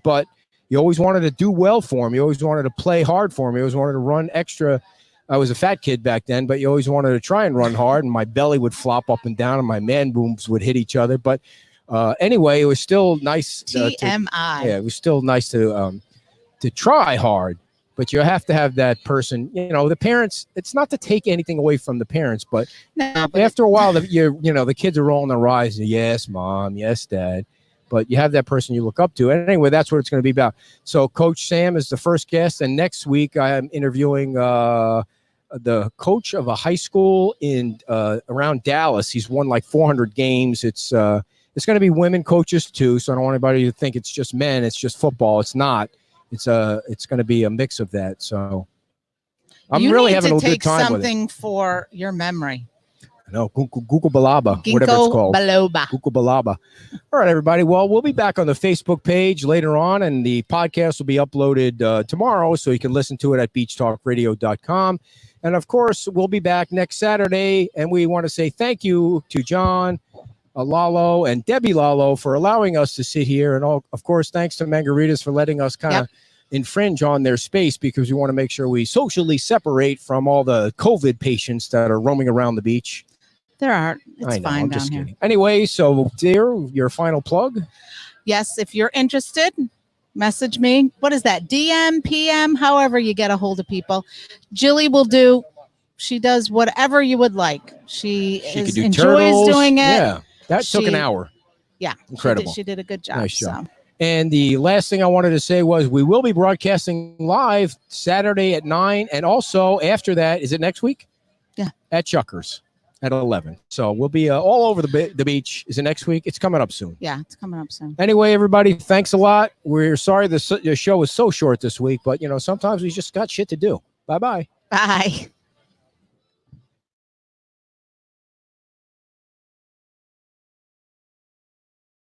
But you always wanted to do well for him. You always wanted to play hard for him. You always wanted to run extra. I was a fat kid back then, but you always wanted to try and run hard, and my belly would flop up and down, and my man boobs would hit each other. But anyway, it was still nice. TMI. Yeah, it was still nice to try hard. But you have to have that person. You know, the parents. It's not to take anything away from the parents, but No, but after a while, the kids are rolling their eyes. Yes, mom. Yes, dad. But you have that person you look up to. And anyway, that's what it's going to be about. So Coach Sam is the first guest, and next week I am interviewing the coach of a high school in around Dallas. He's won like 400 games. It's going to be women coaches too. So I don't want anybody to think it's just men. It's just football. It's not. It's going to be a mix of that. So I'm you really need having to a good take time with it. something for your memory. No, Google Balaba, whatever it's Ginkgo called. biloba. Google Balaba. All right, everybody. Well, we'll be back on the Facebook page later on, and the podcast will be uploaded tomorrow, so you can listen to it at beachtalkradio.com. And, of course, we'll be back next Saturday, and we want to say thank you to John Lalo and Debbie Lalo for allowing us to sit here. And, of course, thanks to Margaritas for letting us kind of infringe on their space, because we want to make sure we socially separate from all the COVID patients that are roaming around the beach. There are. It's I know, fine I'm down just here. kidding. Anyway, so dear, your final plug. Yes, if you're interested, message me. What is that? DM, PM, however you get a hold of people. Jilly will do. She does whatever you would like. She could do enjoys turtles. doing it. Yeah, that took an She- hour. Yeah, Incredible. She did a good job. Nice job. So. And the last thing I wanted to say was we will be broadcasting live Saturday at 9. And also after that, is it next week? Yeah. At Chuckers at 11. So we'll be all over the beach. Is it next week? It's coming up soon. Yeah, it's coming up soon. Anyway, everybody, thanks a lot. We're sorry the show was so short this week, but, sometimes we just got shit to do. Bye-bye. Bye.